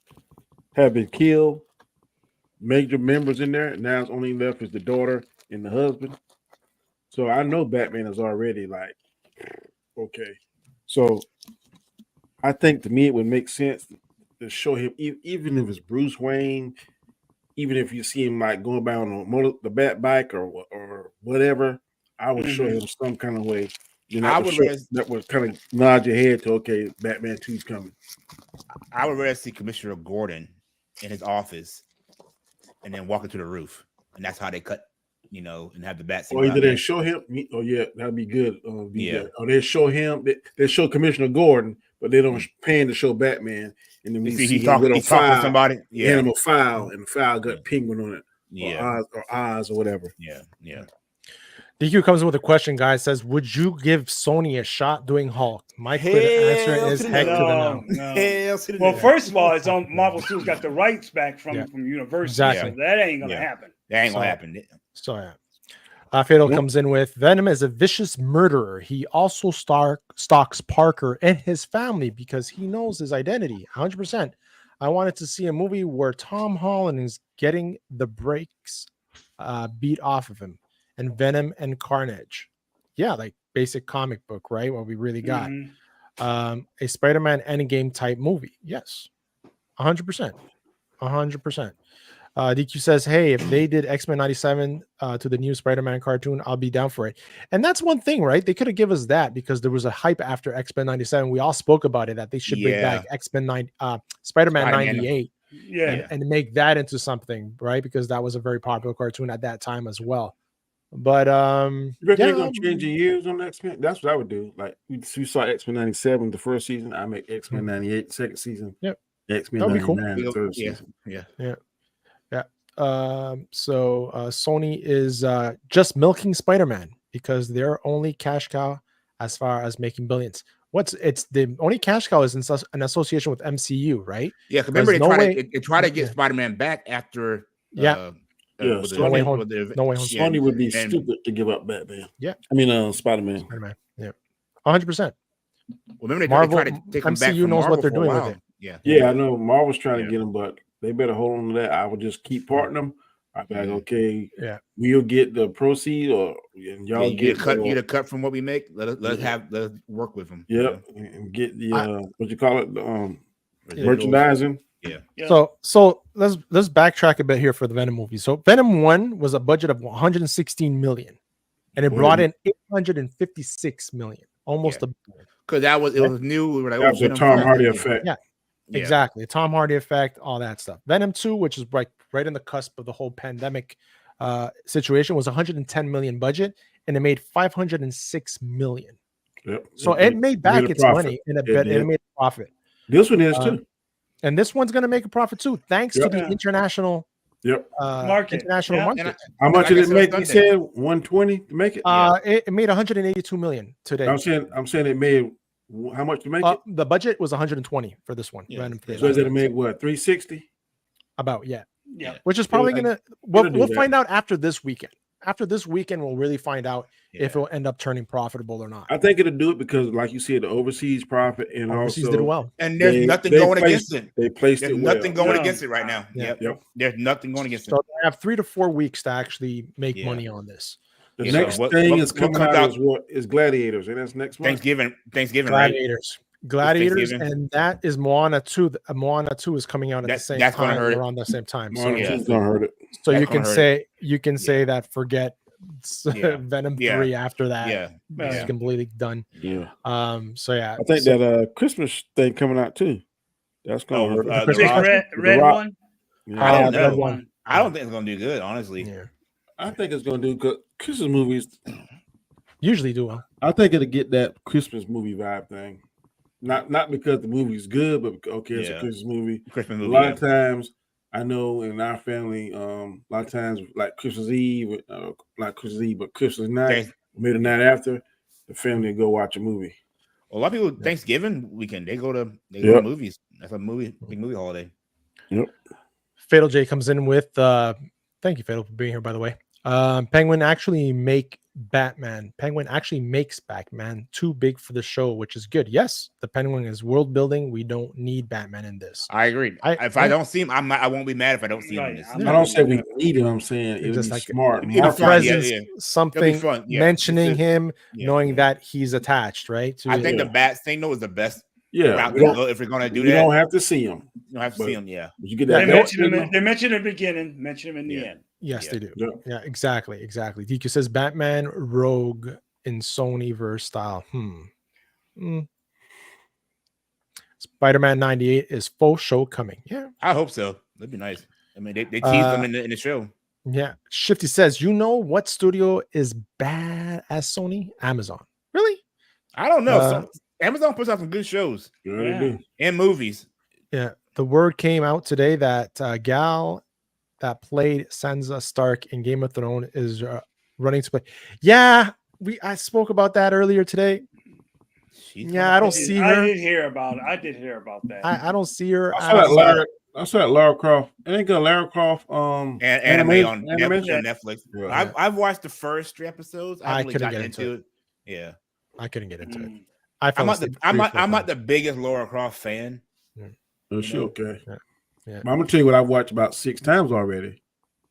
have been killed. Major members in there. Now it's only left is the daughter and the husband. So I know Batman is already like, okay. So I think to me it would make sense to show him, even if it's Bruce Wayne, even if you see him like going by on the bat bike or whatever, I would show him some kind of way. That would kind of nod your head to, okay, Batman 2's coming. I would rather see Commissioner Gordon in his office and then walk into the roof. And that's how they cut, and have the bat scene. Or either they show him, that'd be good. Good. Or they show him, they show Commissioner Gordon, but they don't pan to show Batman. And then we see he's talking to somebody. Yeah. Animal file, and the file got Penguin on it. Yeah. Or Oz or whatever. Yeah. DQ comes in with a question, guys. Says, would you give Sony a shot doing Hulk? My clear answer is heck to the no. Well, first of all, it's on Marvel Studios got the rights back from Universal. Exactly. So that ain't gonna happen. That ain't gonna happen. So Fatal comes in with Venom is a vicious murderer. He also stalks Parker and his family because he knows his identity. 100%. I wanted to see a movie where Tom Holland is getting the brakes beat off of him, and Venom and Carnage. Yeah, like basic comic book, right? What we really got. A Spider-Man Endgame type movie. Yes, 100%. 100%. DQ says, hey, if they did X-Men 97 to the new Spider-Man cartoon, I'll be down for it. And that's one thing, right? They could have given us that because there was a hype after X-Men 97. We all spoke about it, that they should bring back Spider-Man 98 and make that into something, right? Because that was a very popular cartoon at that time as well. But you reckon they're gonna change the years on X-Men? That's what I would do. Like we saw X-Men 97 the first season, I make X-Men 98 the second season. Yep. X-Men 99 the third season. Yeah. So Sony is just milking Spider-Man because they're only cash cow as far as making billions. It's the only cash cow is an association with MCU, right? Yeah, remember they try to get Spider-Man back after No Way Home. Sony would be stupid to give up Batman. Yeah, I mean Spider-Man. Spider-Man. Yeah, 100%. Remember Marvel, they tried to take him back MCU from knows Marvel what they're doing with it. Yeah, I know Marvel's trying to get him, but they better hold on to that. I would just keep parting them. I'd be like, okay, we'll get the proceed, and y'all get a cut from what we make. Let's work with them. Yep, and get the what you call it, merchandising. Yeah. So let's backtrack a bit here for the Venom movie. So Venom 1 was a budget of 116 million, and it brought in 856 million, almost a billion. Because it was new. That was a Tom Hardy effect. Yeah. Exactly. Tom Hardy effect, all that stuff. Venom 2, which is right in the cusp of the whole pandemic situation, was 110 million budget, and it made 506 million. Yep. So it made back its money and it made a profit. This one is too. And this one's going to make a profit too, thanks to the international market. Market. How much did it make? You said 120 to make it. It made 182 million today. I'm saying it made how much to make it? The budget was 120 for this one. So it made what, 360? About which is probably gonna. We'll find out after this weekend. After this weekend, we'll really find out if it'll end up turning profitable or not. I think it'll do it because, like you said, the overseas profit and overseas also did well. And there's nothing going against it. They placed there's it nothing going against it right now. Yep. There's nothing going against it. So they have 3 to 4 weeks to actually make money on this. The next thing is coming out is Gladiators, and that's next month. Thanksgiving. Gladiators, and that is Moana 2. Moana 2 is coming out at the same time, around the same time. So gonna hurt it. So you can say that forget Venom 3 after that. It's completely done. Yeah. So I think that Christmas thing coming out too. That's gonna hurt. The red one. I don't know. I don't think it's gonna do good, honestly. Yeah. I think it's gonna do good. Christmas movies usually do well. I think it'll get that Christmas movie vibe thing. Not because the movie's good, but it's a Christmas movie. A lot of times, I know in our family, a lot of times like Christmas Eve, not Christmas Eve, but Christmas night, maybe the night after, the family go watch a movie. A lot of people Thanksgiving weekend they go to movies. That's a big movie holiday. Yep. Fatal J comes in with thank you, Fatal, for being here, by the way. Penguin actually makes Batman too big for the show, which is good. Yes, the Penguin is world building. We don't need Batman in this. I agree. If I don't see him, I won't be mad if I don't see him in this. I don't say we need him. I'm saying it was like smart. Presence, something mentioning him, knowing that he's attached, right? I think the Bat thing though is the best. Yeah, if we're gonna do that, you don't have to see him. You don't have to see him. Yeah, you get that. They mention in the beginning, mention him in the end. Yes, they do. Yeah, exactly. DQ says Batman Rogue in Sony verse style. Spider-Man 98 is full show coming. Yeah, I hope so. That'd be nice. I mean, they teased them in the show. Yeah, Shifty says, you know what studio is bad as Sony? Amazon. Really? I don't know. Amazon puts out some good shows. And movies. Yeah, the word came out today that gal that played Sansa Stark in Game of Thrones is running to play. Yeah, I spoke about that earlier today. I don't see her. I did hear about that. I don't see her. I I saw Lara Croft. I think Lara Croft and anime on animation? Netflix. Yeah. I've watched the first 3 episodes. I haven't really gotten into it. Yeah, I couldn't get into it. I'm not the biggest Lara Croft fan. She okay. Yeah. I'm gonna tell you what I've watched about 6 times already.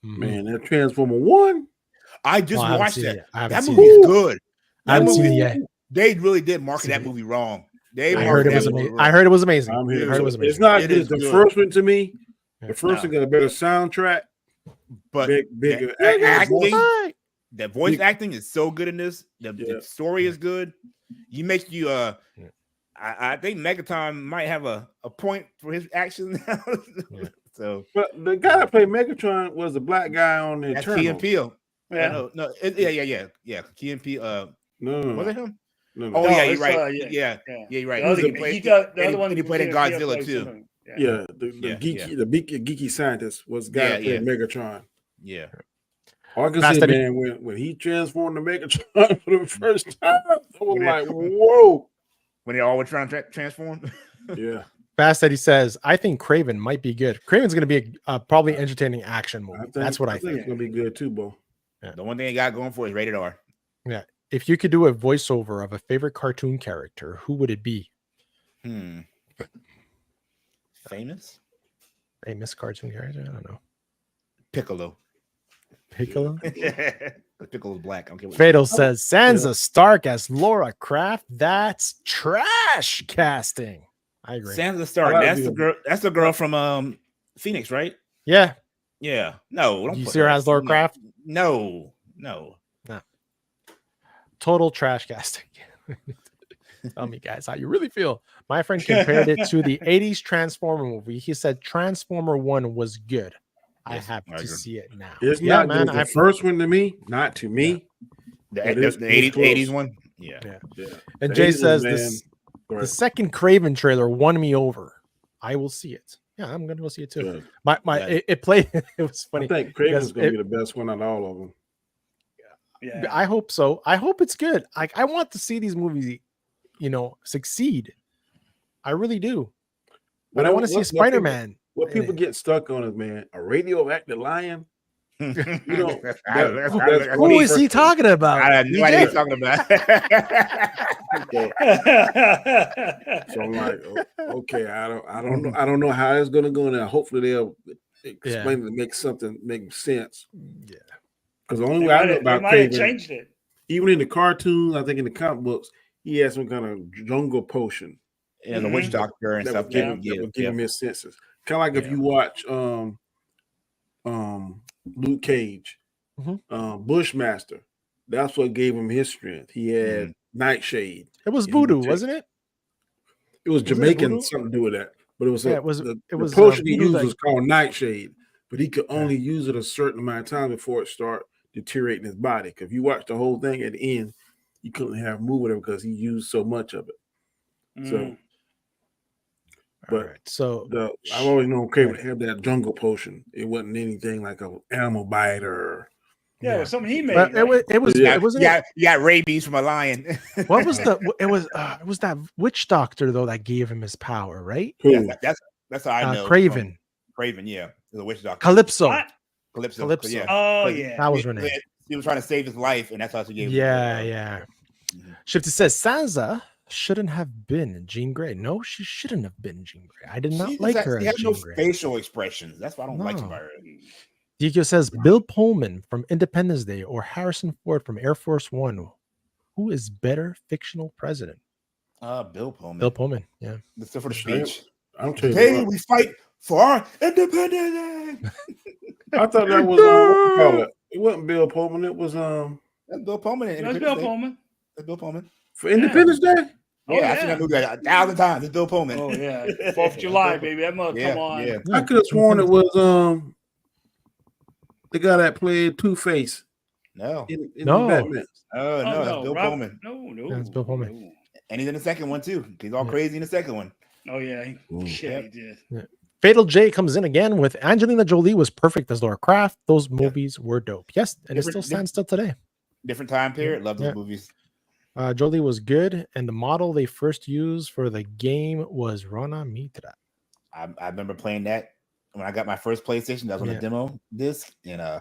Man, that Transformer 1. I just watched it. That movie is good. I haven't seen it yet. They really did market that movie wrong. I heard it was amazing. I heard it was amazing. It's not good. The first one to me. The first one got a better soundtrack, but bigger acting. The voice acting is so good in this. The story is good. You make you I think Megatron might have a point for his actions now. So, but the guy that played Megatron was the black guy on the Eternals. Key and Peele. Yeah, yeah. Key and Peele. No, was it him? No. Oh yeah, you're right. You're right. The other one he played in Godzilla too. Yeah, the geeky scientist was the guy that played Megatron. Yeah. All I can say, man, when he transformed the Megatron for the first time, I was like, whoa. When they all were trying to transform. Yeah. Fast Eddie says, I think Kraven might be good. Kraven's going to be a probably entertaining action movie. That's what I think. It's going to be good too, Bo. Yeah. The one thing he got going for is rated R. Yeah. If you could do a voiceover of a favorite cartoon character, who would it be? Famous cartoon character? I don't know. Piccolo. Piccolo's black. Fatal says Sansa Stark as Laura Croft. That's trash casting. I agree. Sansa Stark. That's the girl from Phoenix, right? Yeah. Yeah. No. Don't you see her as Laura Croft? No. Total trash casting. Tell me, guys, how you really feel. My friend compared it to the 80s Transformer movie. He said Transformer 1 was good. I have to see it now. It's not man. The first one to me, not to me. The 80s one. Yeah. And Jay says the second Kraven trailer won me over. I will see it. Yeah, I'm gonna go see it too. It played. It was funny. I think Kraven's gonna be the best one out of all of them. Yeah, I hope so. I hope it's good. I want to see these movies, succeed. I really do. But I want to see Spider-Man. What people get stuck on is, man, a radioactive lion. Who is he talking about? I have no idea what he's talking about. So I'm like, okay, I don't know how it's gonna go now. Hopefully they'll explain it to make something make sense. Yeah. Because the only way I know about Kraven, changed it. Even in the cartoons, I think in the comic books, he had some kind of jungle potion. And the witch doctor and stuff. That would give him his senses. Kind of like if you watch Luke Cage, Bushmaster. That's what gave him his strength. He had Nightshade. It was voodoo, wasn't it? It was Jamaican, something to do with that. But it was the was potion he used was called Nightshade, but he could only use it a certain amount of time before it started deteriorating his body. Because if you watch the whole thing at the end, you couldn't have move with him because he used so much of it. So. But I've always known Kraven would have that jungle potion. It wasn't anything like an animal bite or it was something he made. But it was you got rabies from a lion. What was it was that witch doctor though that gave him his power, right? Yeah, that's how I know. Craven, yeah, the witch doctor. Calypso. Yeah. Oh yeah, that was her name. He was trying to save his life, and that's how she gave him. Yeah. Shifty says Sansa shouldn't have been Jean Grey. No, she shouldn't have been Jean Grey. I did not like her. She had no facial expressions. That's why I don't like about her. DQ says Bill Pullman from Independence Day or Harrison Ford from Air Force One. Who is better fictional president? Bill Pullman. Bill Pullman. Yeah. For the speech. I'm telling you. Today we fight for our independence. I thought that was it wasn't Bill Pullman. It was That's Bill Pullman. That's Bill Pullman. That's Bill Pullman. For Independence Day? I've seen that movie 1,000 times. It's Bill Pullman. Oh yeah, 4th of July, baby. That mother come on. Yeah. I could have sworn it was the guy that played Two-Face. No. In Batman. Oh no, that's Bill Pullman. No, that's Bill Pullman. And he's in the second one too. He's all crazy in the second one. Oh yeah, he did. Yeah. Fatal J comes in again with Angelina Jolie was perfect as Laura Croft. Those movies were dope. Yes, and it still stands still today. Different time period. Love those movies. Jolie was good, and the model they first used for the game was Rana Mitra. I remember playing that when I got my first PlayStation. That was on a demo disc, and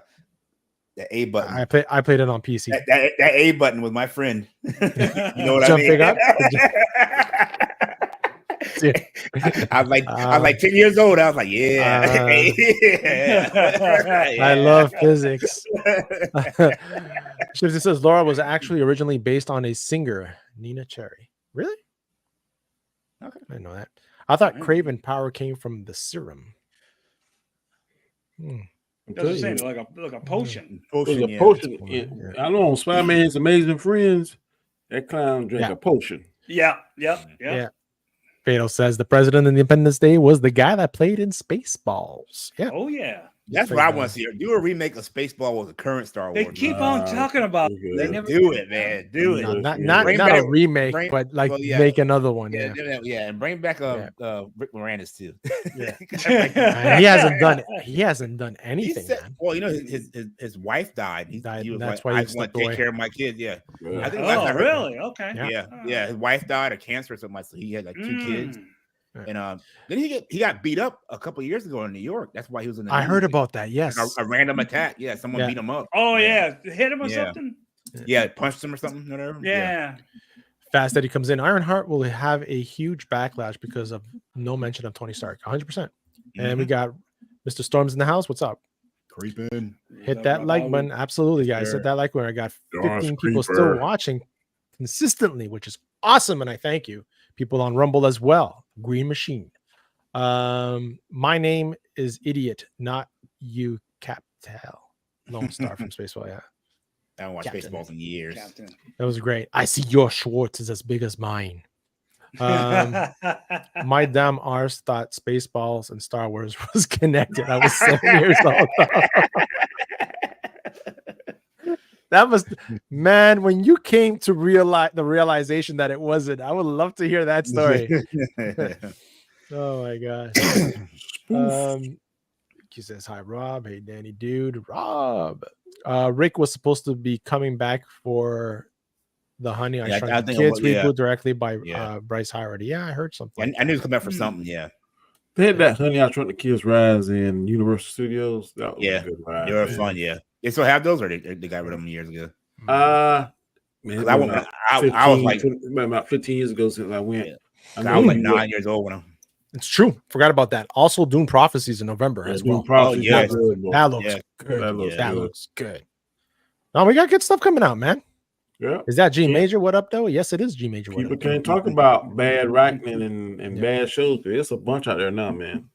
the A button. I played it on PC. That A button was my friend. You know what Jumping I mean? I was like 10 years old. I was like, yeah. I love physics. It says Laura was actually originally based on a singer, Nina Cherry. Really? Okay, I didn't know that. I thought Craven power came from the serum. That's saying like a potion. Potion. I know on Spider-Man's Amazing Friends, that clown drank a potion. Yeah. Fatal says the president of Independence Day was the guy that played in Spaceballs. Yeah. Oh yeah. That's what I want to see. Do a remake of Spaceball with the current Star Wars. They keep on talking about. They never do it, man. Do it. Not a remake, but like make another one. Yeah, and bring back Rick Moranis too. Yeah. He hasn't done it. He hasn't done anything. Well, you know, his wife died. He was that's like, why I want to take care of my kids. Yeah. I think really? Okay. Yeah. His wife died of cancer or something like that. So he had like 2 kids. And then he got beat up a couple of years ago in New York. That's why he was in the I heard about that. Yes, like a random attack. Yeah, someone beat him up. Oh yeah, hit him or something. Yeah, punched him or something. Whatever. Yeah. Fast Eddie comes in. Ironheart will have a huge backlash because of no mention of Tony Stark. 100%. And we got Mr. Storms in the house. What's up? Creeping. Hit that like button. Absolutely, guys. Hit that like button. I got 15 people still watching consistently, which is awesome, and I thank you. People on Rumble as well. Green Machine. My name is Idiot, not you, Captel. Lone Star from Spaceball. Yeah. I haven't watched Spaceballs in years. Captain. That was great. I see your Schwartz is as big as mine. My damn arse thought Spaceballs and Star Wars was connected. I was 7 years old. That was, man, when you came to realize the realization that it wasn't, I would love to hear that story. Oh my gosh. He says, hi, Rob. Hey, Danny, dude. Rob. Rick was supposed to be coming back for the Honey I Shrunk the Kids reboot directly by Bryce Howard. Yeah, I heard something. I knew to come back for something, They had that Honey I Shrunk the Kids rise in Universal Studios. That was a good ride. They were fun, They still have those, or they got rid of them years ago? Man, I was like about 15 years ago since I went. I was like 9 years old when It's true. Forgot about that. Also, Dune Prophecies in November as well. That looks good. No, we got good stuff coming out, man. Yeah. Is that G Major? What up, though? Yes, it is G Major. People can't talk about bad writing and bad shows. There's a bunch out there now, man.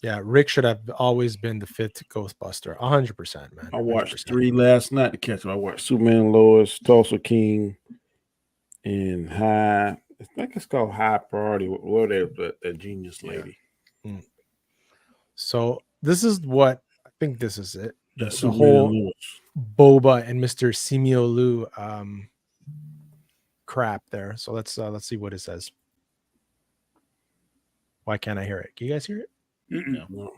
Yeah, Rick should have always been the 5th Ghostbuster. 100%, man. 100%. I watched 3 last night to catch them. I watched Superman, Lois, Tulsa King, and High. I think it's called High Priority. What that genius lady. Yeah. So this is what I think. This is it. The whole Boba and Mr. Simeolu crap there. So let's see what it says. Why can't I hear it? Can you guys hear it? No.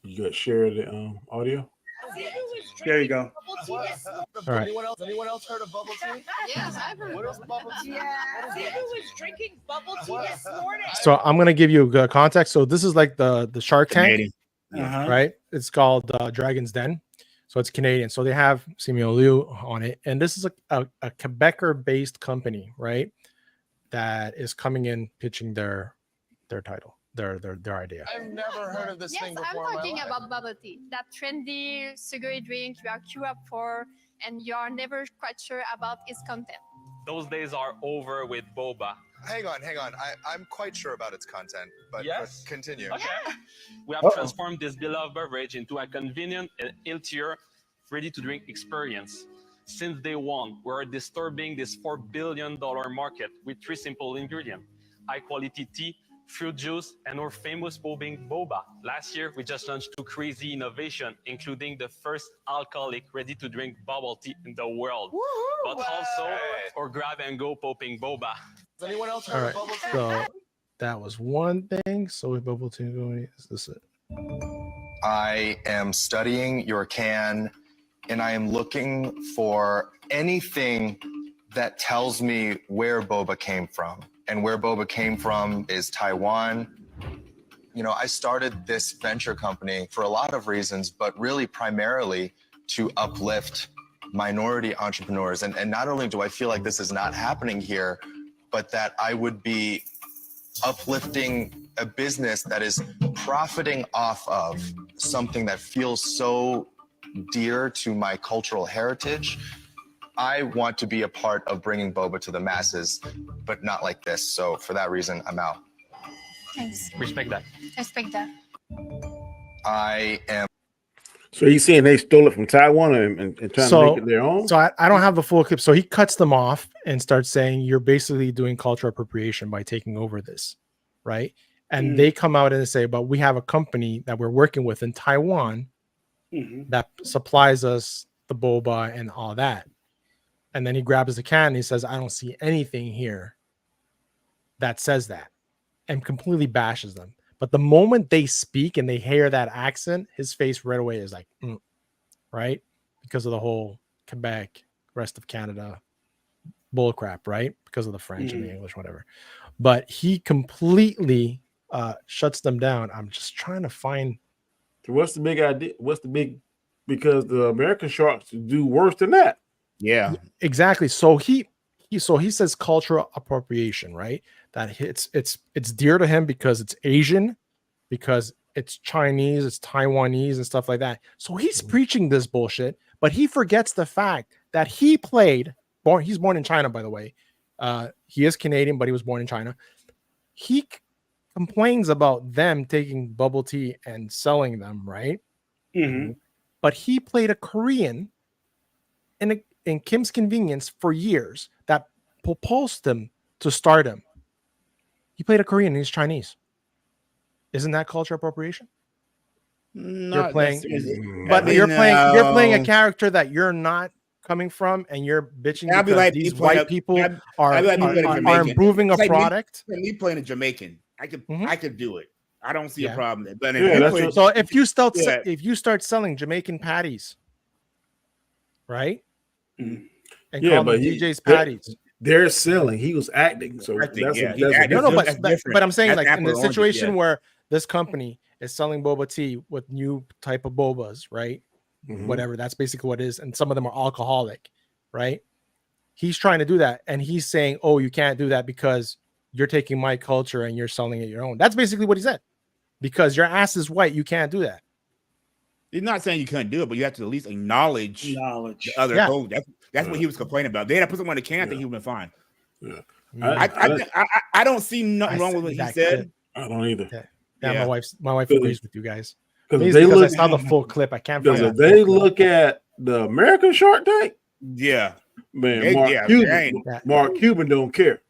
You got to share the audio. There you go. All right. Anyone else heard of bubble tea? Yes, I've heard. What is bubble tea? Yeah. Zibu was drinking bubble tea this morning. So I'm gonna give you context. So this is like the Shark Tank, right? It's called Dragon's Den. So it's Canadian. So they have Simeolu on it, and this is a Quebecer-based company, right? That is coming in pitching their title, their idea. I've never heard of this thing before. I'm talking about bubble tea, that trendy sugary drink you are queued up for, and you are never quite sure about its content. Those days are over with boba. Hang on. I'm quite sure about its content, but continue. Okay. We have transformed this beloved beverage into a convenient and healthier, ready-to-drink experience. Since day one, we're disturbing this $4 billion market with 3 simple ingredients: high-quality tea, fruit juice, and our famous bobbing boba. Last year, we just launched 2 crazy innovations, including the first alcoholic ready-to-drink bubble tea in the world, but also our grab-and-go popping boba. Has anyone else heard of bubble tea? So that was one thing. So with bubble tea, is this it? I am studying your can, and I am looking for anything that tells me where boba came from. And where boba came from is Taiwan, I started this venture company for a lot of reasons, but really primarily to uplift minority entrepreneurs. And not only do I feel like this is not happening here, but that I would be uplifting a business that is profiting off of something that feels so dear to my cultural heritage. I want to be a part of bringing boba to the masses, but not like this. So for that reason, I'm out. Thanks. Respect that. Respect that. I am. So he's saying they stole it from Taiwan and trying to make it their own? So I don't have the full clip. So he cuts them off and starts saying, you're basically doing cultural appropriation by taking over this, right? And they come out and say, but we have a company that we're working with in Taiwan that supplies us the boba and all that. And then he grabs the can and he says, I don't see anything here that says that, and completely bashes them. But the moment they speak and they hear that accent, his face right away is like, right? Because of the whole Quebec, rest of Canada bullcrap, right? Because of the French and the English, whatever. But he completely shuts them down. I'm just trying to find. So what's the big idea? What's the big? Because the American sharks do worse than that. Yeah, exactly. So he says cultural appropriation, right? That it's dear to him because it's Asian, because it's Chinese, it's Taiwanese and stuff like that. So he's preaching this bullshit, but he forgets the fact that he's born in China, by the way. He is Canadian, but he was born in China. He complains about them taking bubble tea and selling them, right? But he played a Korean in Kim's Convenience for years that propulsed him to stardom. He played a Korean and he's Chinese. Isn't that cultural appropriation? You're playing, but you're playing a character that you're not coming from, and you're bitching because like these white people are improving a product. Me playing a Jamaican, I could do it. I don't see a problem. But so if you start selling Jamaican patties, right? And call them DJ's patties. They're selling. He was acting. So but I'm saying like in the situation where this company is selling boba tea with new type of bobas, right? Whatever, that's basically what it is. And some of them are alcoholic, right? He's trying to do that. And he's saying, oh, you can't do that because you're taking my culture and you're selling it your own. That's basically what he said. Because your ass is white, you can't do that. He's not saying you couldn't do it, but you have to at least acknowledge the other code. That's what he was complaining about. They had to put someone on the can. I think he would have been fine. I don't see nothing wrong with what he said. I don't either. Yeah, my wife agrees with you guys. Because I saw the full clip. I can't find it. If they look at the American Shark Tank, man, Mark Cuban don't care.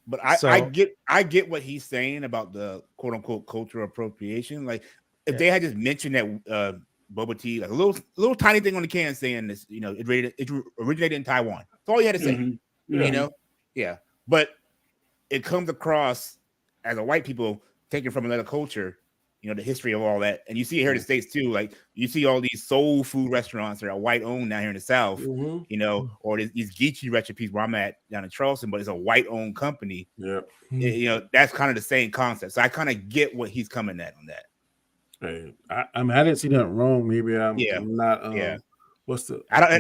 But I get what he's saying about the quote unquote cultural appropriation. Like if they had just mentioned that boba tea, like a little tiny thing on the can saying this, it originated in Taiwan. That's all you had to say. But it comes across as a white people taken from another culture, the history of all that. And you see it here in the States too. Like you see all these soul food restaurants that are white owned down here in the South, or these geeky recipes where I'm at down in Charleston, but it's a white owned company. That's kind of the same concept. So I kind of get what he's coming at on that. Hey, I didn't see nothing wrong. Maybe I'm not. What's the? I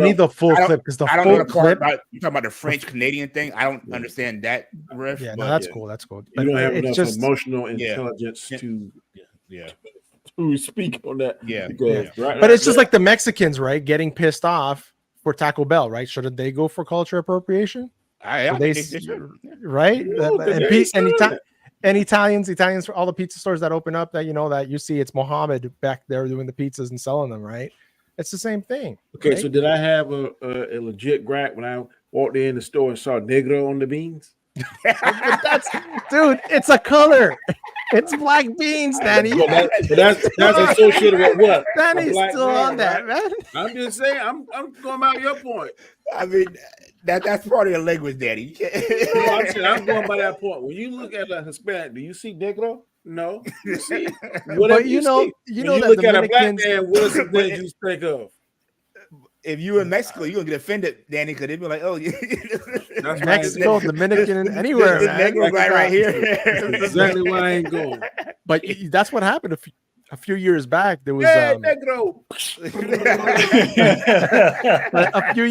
need the full clip because the full clip. You talking about the French Canadian thing? I don't understand that riff. Yeah, no, that's cool. That's cool. But you don't have enough emotional intelligence to speak on that. But it's just like the Mexicans, right? Getting pissed off for Taco Bell, right? Shouldn't they go for culture appropriation? Right? And Italians for all the pizza stores that open up, that that you see, it's Mohammed back there doing the pizzas and selling them, right? It's the same thing. Okay, right? so did I have a legit gripe when I walked in the store and saw negro on the beans? Dude, it's a color. It's black beans, Danny. That's associated with what? Danny's still on that, man. I'm just saying, I'm going by your point. I mean, that's part of your language, Danny. I'm going by that point. When you look at a Hispanic, do you see negro? No. You see but you know that look at a black man, what is the thing you think of? If you in Mexico, you're gonna get offended, Danny, because they'd be like, "Oh, That's Mexico, Dominican, anywhere. This Negro guy right here. That's exactly why I ain't going. But that's what happened a few years back. There was Negro. a few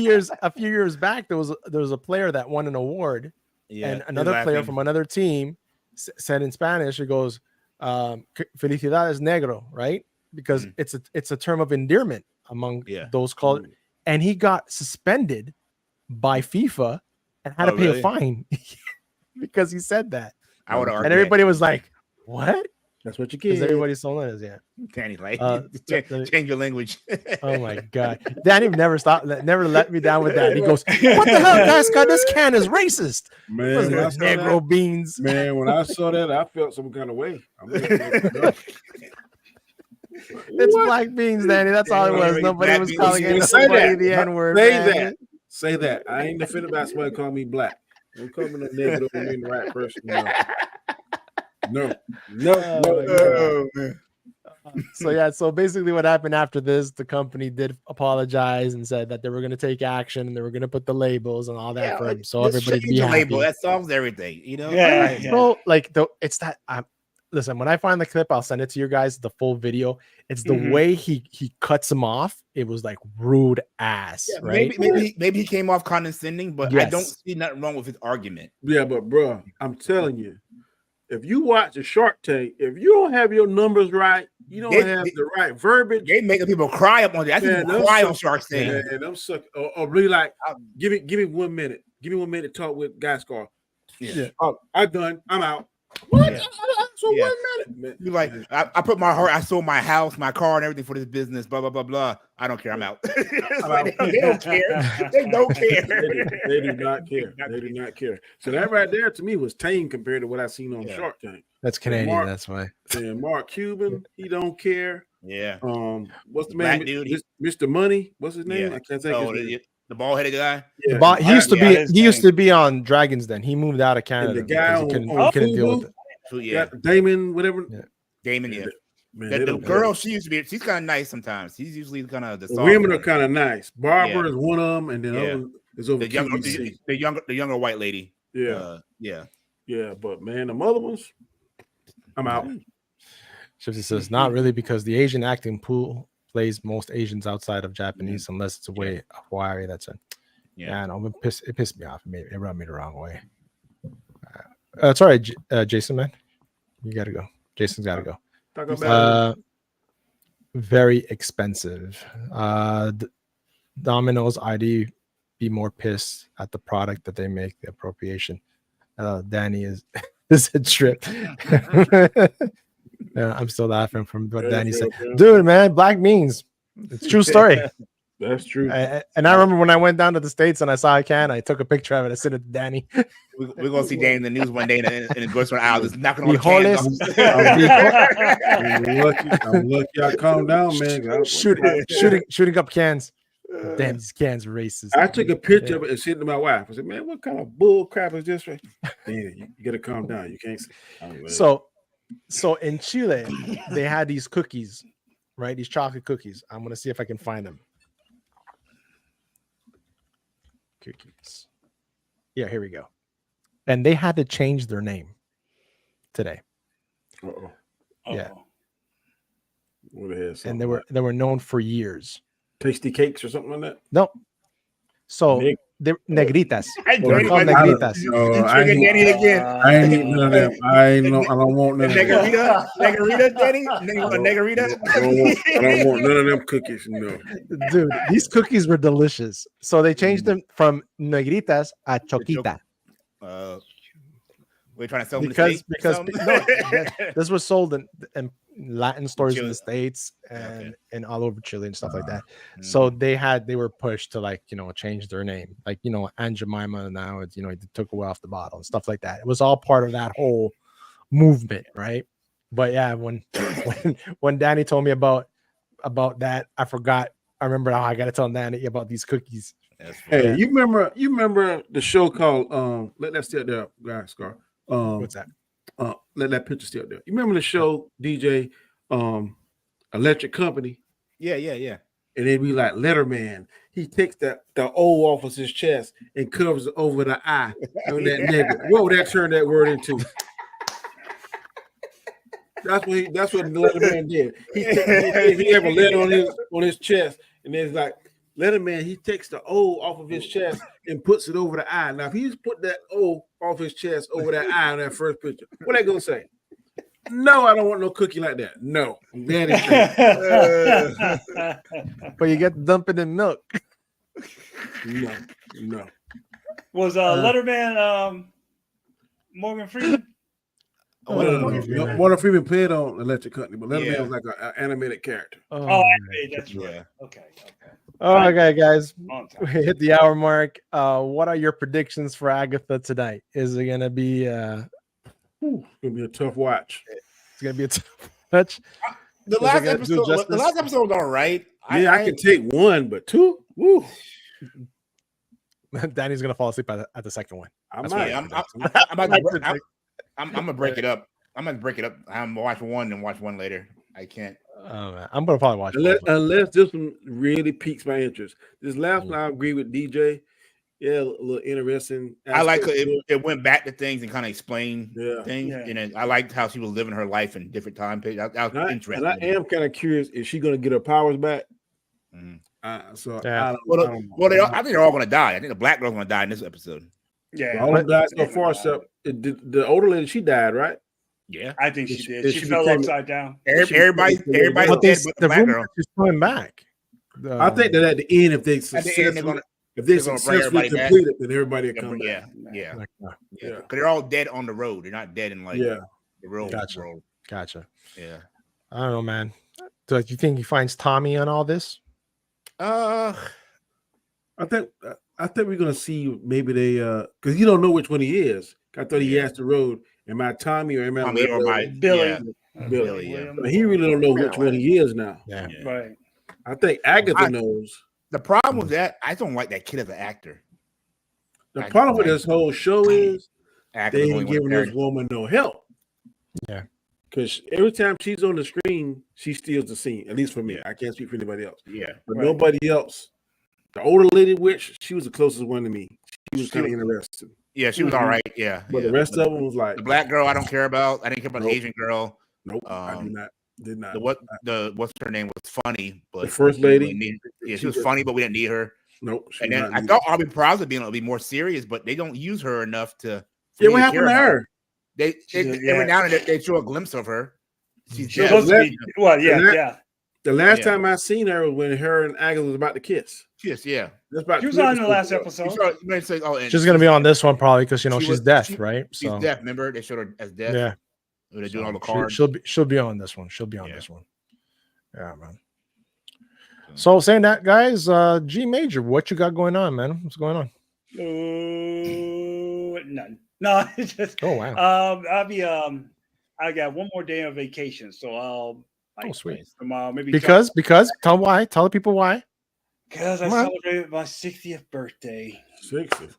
years back there was a player that won an award, and another player from another team said in Spanish, it goes, "Felicidades negro," right? Because it's a term of endearment among those called, and he got suspended by FIFA and had to pay a fine because he said that. I would argue, and everybody was like, "What?" That's what you get. Everybody's so is, Danny, like change your language. Oh my god, Danny never let me down with that. He goes, "What the hell, guys? God, this can is racist." Man, Negro beans. Man, when I saw that, I felt some kind of way. It's black beans, Danny. That's all it was. Nobody was calling anybody the N-word. Say that. I ain't offended by somebody calling me black. Don't call me no nigga. Don't mean the right person. No. Man. So basically what happened after this, the company did apologize and said that they were going to take action and they were going to put the labels and all that for him, so everybody can be happy. Label that solves everything, you know. So like it's that listen, when I find the clip, I'll send it to you guys, the full video. It's the way he cuts him off. It was like rude ass, right? Maybe he came off condescending, but I don't see nothing wrong with his argument. Yeah, but bro, I'm telling you, if you watch a Shark Tank, if you don't have your numbers right, you don't have the right verbiage. They making people cry up on that. I think people cry on Shark Tank. And I'm suck or really like, give me 1 minute. Give me 1 minute to talk with Guy Scar. Yeah. Oh, I'm done. I'm out. What? Yeah. So 1 minute. You're like, I put my heart, I sold my house, my car, and everything for this business. Blah blah blah blah. I don't care. I'm out. They don't care. They don't care. They do not care. They do not care. So that right there to me was tame compared to what I seen on Shark Tank. That's Canadian. That's why. And Mark Cuban, he don't care. Yeah. What's the man? Dude, Mr. Money. What's his name? I can't think of his name. The bald-headed guy. Yeah. He used to be on Dragons Den. He moved out of Canada. And the guy he couldn't deal with it. Yeah. Damon, whatever. Yeah. Damon, yeah. Man, the girl, she's kind of nice sometimes. He's usually kind of the women are kind of nice. Barbara is one of them, and then other is over the younger white lady. Yeah. Yeah, but man, the other ones, I'm out. Shifty says not really, because the Asian acting pool plays most Asians outside of Japanese, unless it's a way of Hawaii. That's it. Yeah, no, it pissed me off. It rubbed me the wrong way. It's all right, Jason, man. You gotta go. Jason's gotta go. Talk about very expensive. Domino's ID be more pissed at the product that they make, the appropriation. Danny is a trip. I'm still laughing from what Danny said. Dude, man, black beans. It's a true story. That's true. And I remember when I went down to the States and I saw a can, I took a picture of it. I sent it to Danny. We're going to see Danny in the news one day in the grocery aisle just knocking on I'm lucky I calmed down, man. Shooting up cans. Damn, these cans racist. I took a picture of it and sent it to my wife. I said, man, what kind of bull crap is this? Damn, you got to calm down. You can't see. So in Chile, they had these cookies, right? These chocolate cookies. I'm going to see if I can find them. Cookies. Yeah, here we go. And they had to change their name today. Yeah. And they were known for years. Tasty cakes or something like that? No. So they're negritas. They're called negritas. I ain't eating none of them. I don't want none of them. Negrita, Danny? Negrita? I don't want none of them cookies. No. Dude, these cookies were delicious. So they changed them from negritas a choquita. We're trying to sell them because this was sold in Latin stores in the States and all over Chile and stuff like that. So they were pushed to change their name, Aunt Jemima now it's they took away off the bottle and stuff like that. It was all part of that whole movement, right? But yeah, when Danny told me about that, I forgot. I remember how I got to tell Danny about these cookies. Hey, you remember the show called Let That Stay There, guys, Scar. What's that? Let That Picture Stay There. You remember the show DJ Electric Company? Yeah. And they'd be like Letterman. he takes the O off of his chest and covers it over the I on that nigga. What would that turn that word into? That's what Letterman did. He have a letter on his chest, and then it's like Letterman. He takes the O off of his chest and puts it over the I. Now, if he's put that O off his chest over that I on that first picture, what they gonna say? No, I don't want no cookie like that. No, that is but you get to dump it in milk. No. Was Letterman Morgan Freeman? Morgan Freeman played on Electric Company, but Letterman was like an animated character. That's right. Okay. Okay, guys, we hit the hour mark. What are your predictions for Agatha tonight? Is it gonna be? It's gonna be a tough watch. It's gonna be a tough watch. The last episode was all right. Yeah, I can take one, but two. Woo. Danny's gonna fall asleep at the second one. I'm gonna break it up. I'm gonna break it up. I'm gonna watch one and watch one later. I can't. Oh man, I'm gonna probably watch unless this one really piques my interest. This last one, I agree with DJ. Yeah, a little interesting. I like it went back to things and kind of explained things, and I liked how she was living her life in different time periods. I was interested. And I am kind of curious: is she gonna get her powers back? I think they're all gonna die. I think the black girl's gonna die in this episode. Yeah, all of that so far. So the older lady, she died, right? Yeah, I think she did. She fell upside down. Everybody's dead, but the black girl. She's coming back. I think that at the end, if they successfully complete it, then everybody will come back. Yeah. Because they're all dead on the road. They're not dead in the real world. Gotcha. Yeah. I don't know, man. Do you think he finds Tommy on all this? I think we're gonna see maybe they because you don't know which one he is. I thought he asked the road, am I Tommy or am I Billy? Billy, yeah. But he really don't know which one he is now. Yeah. Right. I think Agatha knows. The problem with that, I don't like that kid as an actor. The problem with this whole show is they ain't giving this woman no help. Yeah. Because every time she's on the screen, she steals the scene. At least for me. I can't speak for anybody else. Yeah. But nobody else. The older lady witch, she was the closest one to me. She was kind of interesting. Yeah, she was all right. Yeah. But the rest of them was like the black girl I don't care about. I didn't care about the Asian girl. Nope. I did not. What's her name was funny, but the first lady. She was funny, but we didn't need her. Nope. And then I thought Aubrey Plaza would be more serious, but they don't use her enough to. Yeah, what happened to her? They every now and then they show a glimpse of her. She's supposed to be. Well, yeah. The last time I seen her was when her and Agatha was about to kiss. Yeah. She was on the last episode. She's gonna be on this one probably because she's deaf, right? She's deaf. Remember they showed her as deaf. Yeah. They do all the cards. She'll be on this one. She'll be on this one. Yeah, man. So saying that, guys, G Major, what you got going on, man? What's going on? None. No, just wow. I'll be I got one more day on vacation, so I'll sweet tomorrow maybe because tell the people why. Because I celebrated my 60th birthday. 60th.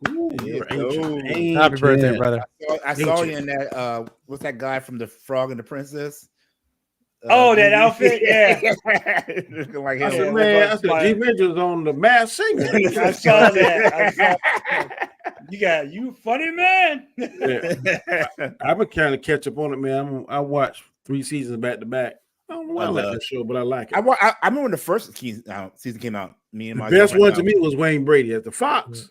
Happy birthday, brother. I saw you in that what's that guy from the Frog and the Princess? That outfit, yeah. Like I said, man, G Major's on the Masked Singer. I saw that. You funny man. I've been kind of catch up on it, man. I watched 3 seasons back to back. I don't know why I like that show, but I like it. I remember when the first season came out. Me and the best one to me was Wayne Brady at the Fox.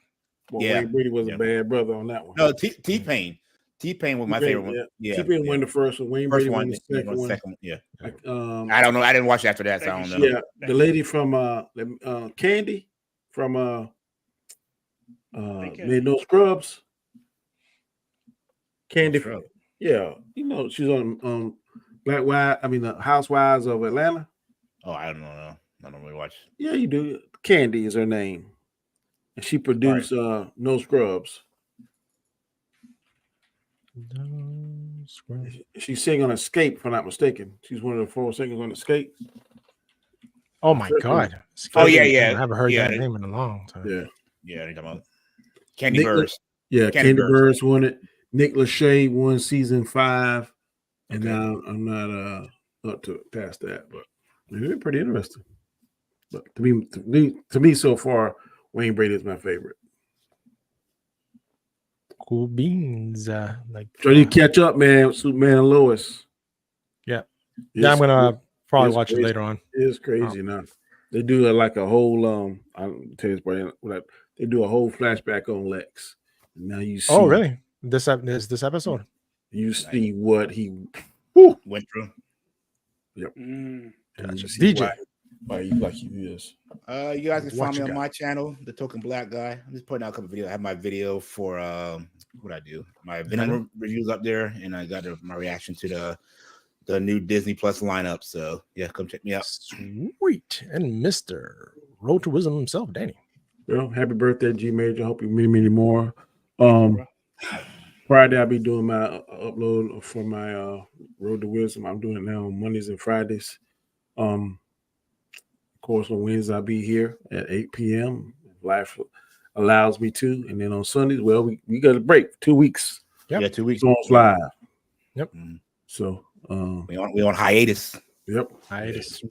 Well, yeah, Wayne Brady was a bad brother on that one. No, T-Pain. T-Pain was my favorite one. Yeah. T-Pain won the first one. Wayne Brady won the second one. Yeah. I don't know. I didn't watch after that, so I don't know. Yeah, the lady from Candy from Made No Scrubs. Candy. Yeah, she's on Black Wives. I mean, the Housewives of Atlanta. Oh, I don't know. I don't really watch. Yeah, you do. Candy is her name, and she produced No Scrubs. She sang on Escape, if I'm not mistaken. She's one of the 4 singers on Escape. Oh my God! Oh yeah. I haven't heard that name in a long time. Yeah. Talking about Candy Burrs. Yeah, Candy Burrs won it. Nick Lachey won season 5, and now I'm not up to past that, but it's pretty interesting. But to me, so far, Wayne Brady is my favorite. Cool beans. Try to catch up, man, with Superman and Lois. Yeah. Yeah, I'm gonna probably watch it later on. It's crazy now. They do like a whole I'll tell you this, they do a whole flashback on Lex. Now you see. Oh, really? This episode. You see what he went through. Yep. Gotcha. See DJ. why he like he is. You guys can find me on my channel, The Token Black Guy. I'm just putting out a couple videos. I have my video for what I do. My Venom reviews up there, and I got my reaction to the new Disney Plus lineup. So yeah, come check me out. Sweet. And Mr. Road to Wisdom himself, Danny. Well, happy birthday, G Major. Hope you many, many more. Friday I'll be doing my upload for my Road to Wisdom. I'm doing it now on Mondays and Fridays. Of course, on Wednesdays I'll be here at 8 p.m. Life allows me to, and then on Sundays, well, we got a break 2 weeks. Yep. Yeah, 2 weeks. So it's live. Yep. So we on hiatus. Yep. Hiatus.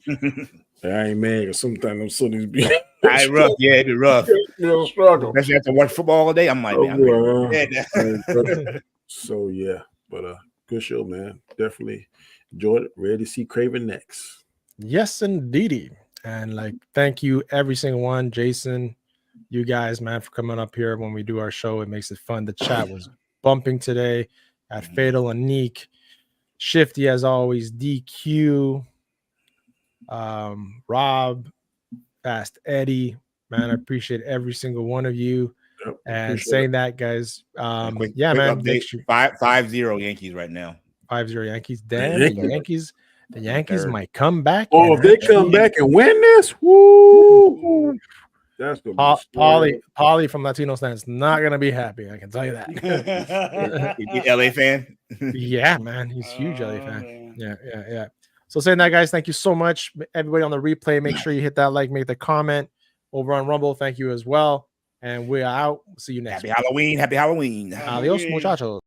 I ain't mad because sometimes them Sundays be rough. Yeah, it'd be rough. You'll struggle. Especially have to watch football all day. I'm like, so yeah, but good show, man. Definitely enjoyed it. Ready to see Craven next. Yes, indeedy. And like, thank you, every single one. Jason, you guys, man, for coming up here when we do our show. It makes it fun. The chat was bumping today at Fatal and Neek. Shifty as always, DQ, Rob, Fast Eddie, man, I appreciate every single one of you. Yep, and saying that, guys, quick man, update. 5-0 Yankees right now. 5-0 Yankees. Damn, the Yankees might come back. Oh, if they come back and win this, woo! That's gonna be Paulie from Latino Stands not gonna be happy. I can tell you that. You LA fan? Yeah, man, he's a huge LA fan. Yeah. So saying that, guys, thank you so much, everybody on the replay. Make sure you hit that like, make the comment over on Rumble. Thank you as well, and we're out. See you next. Happy Halloween. Happy Halloween. Adios, muchachos.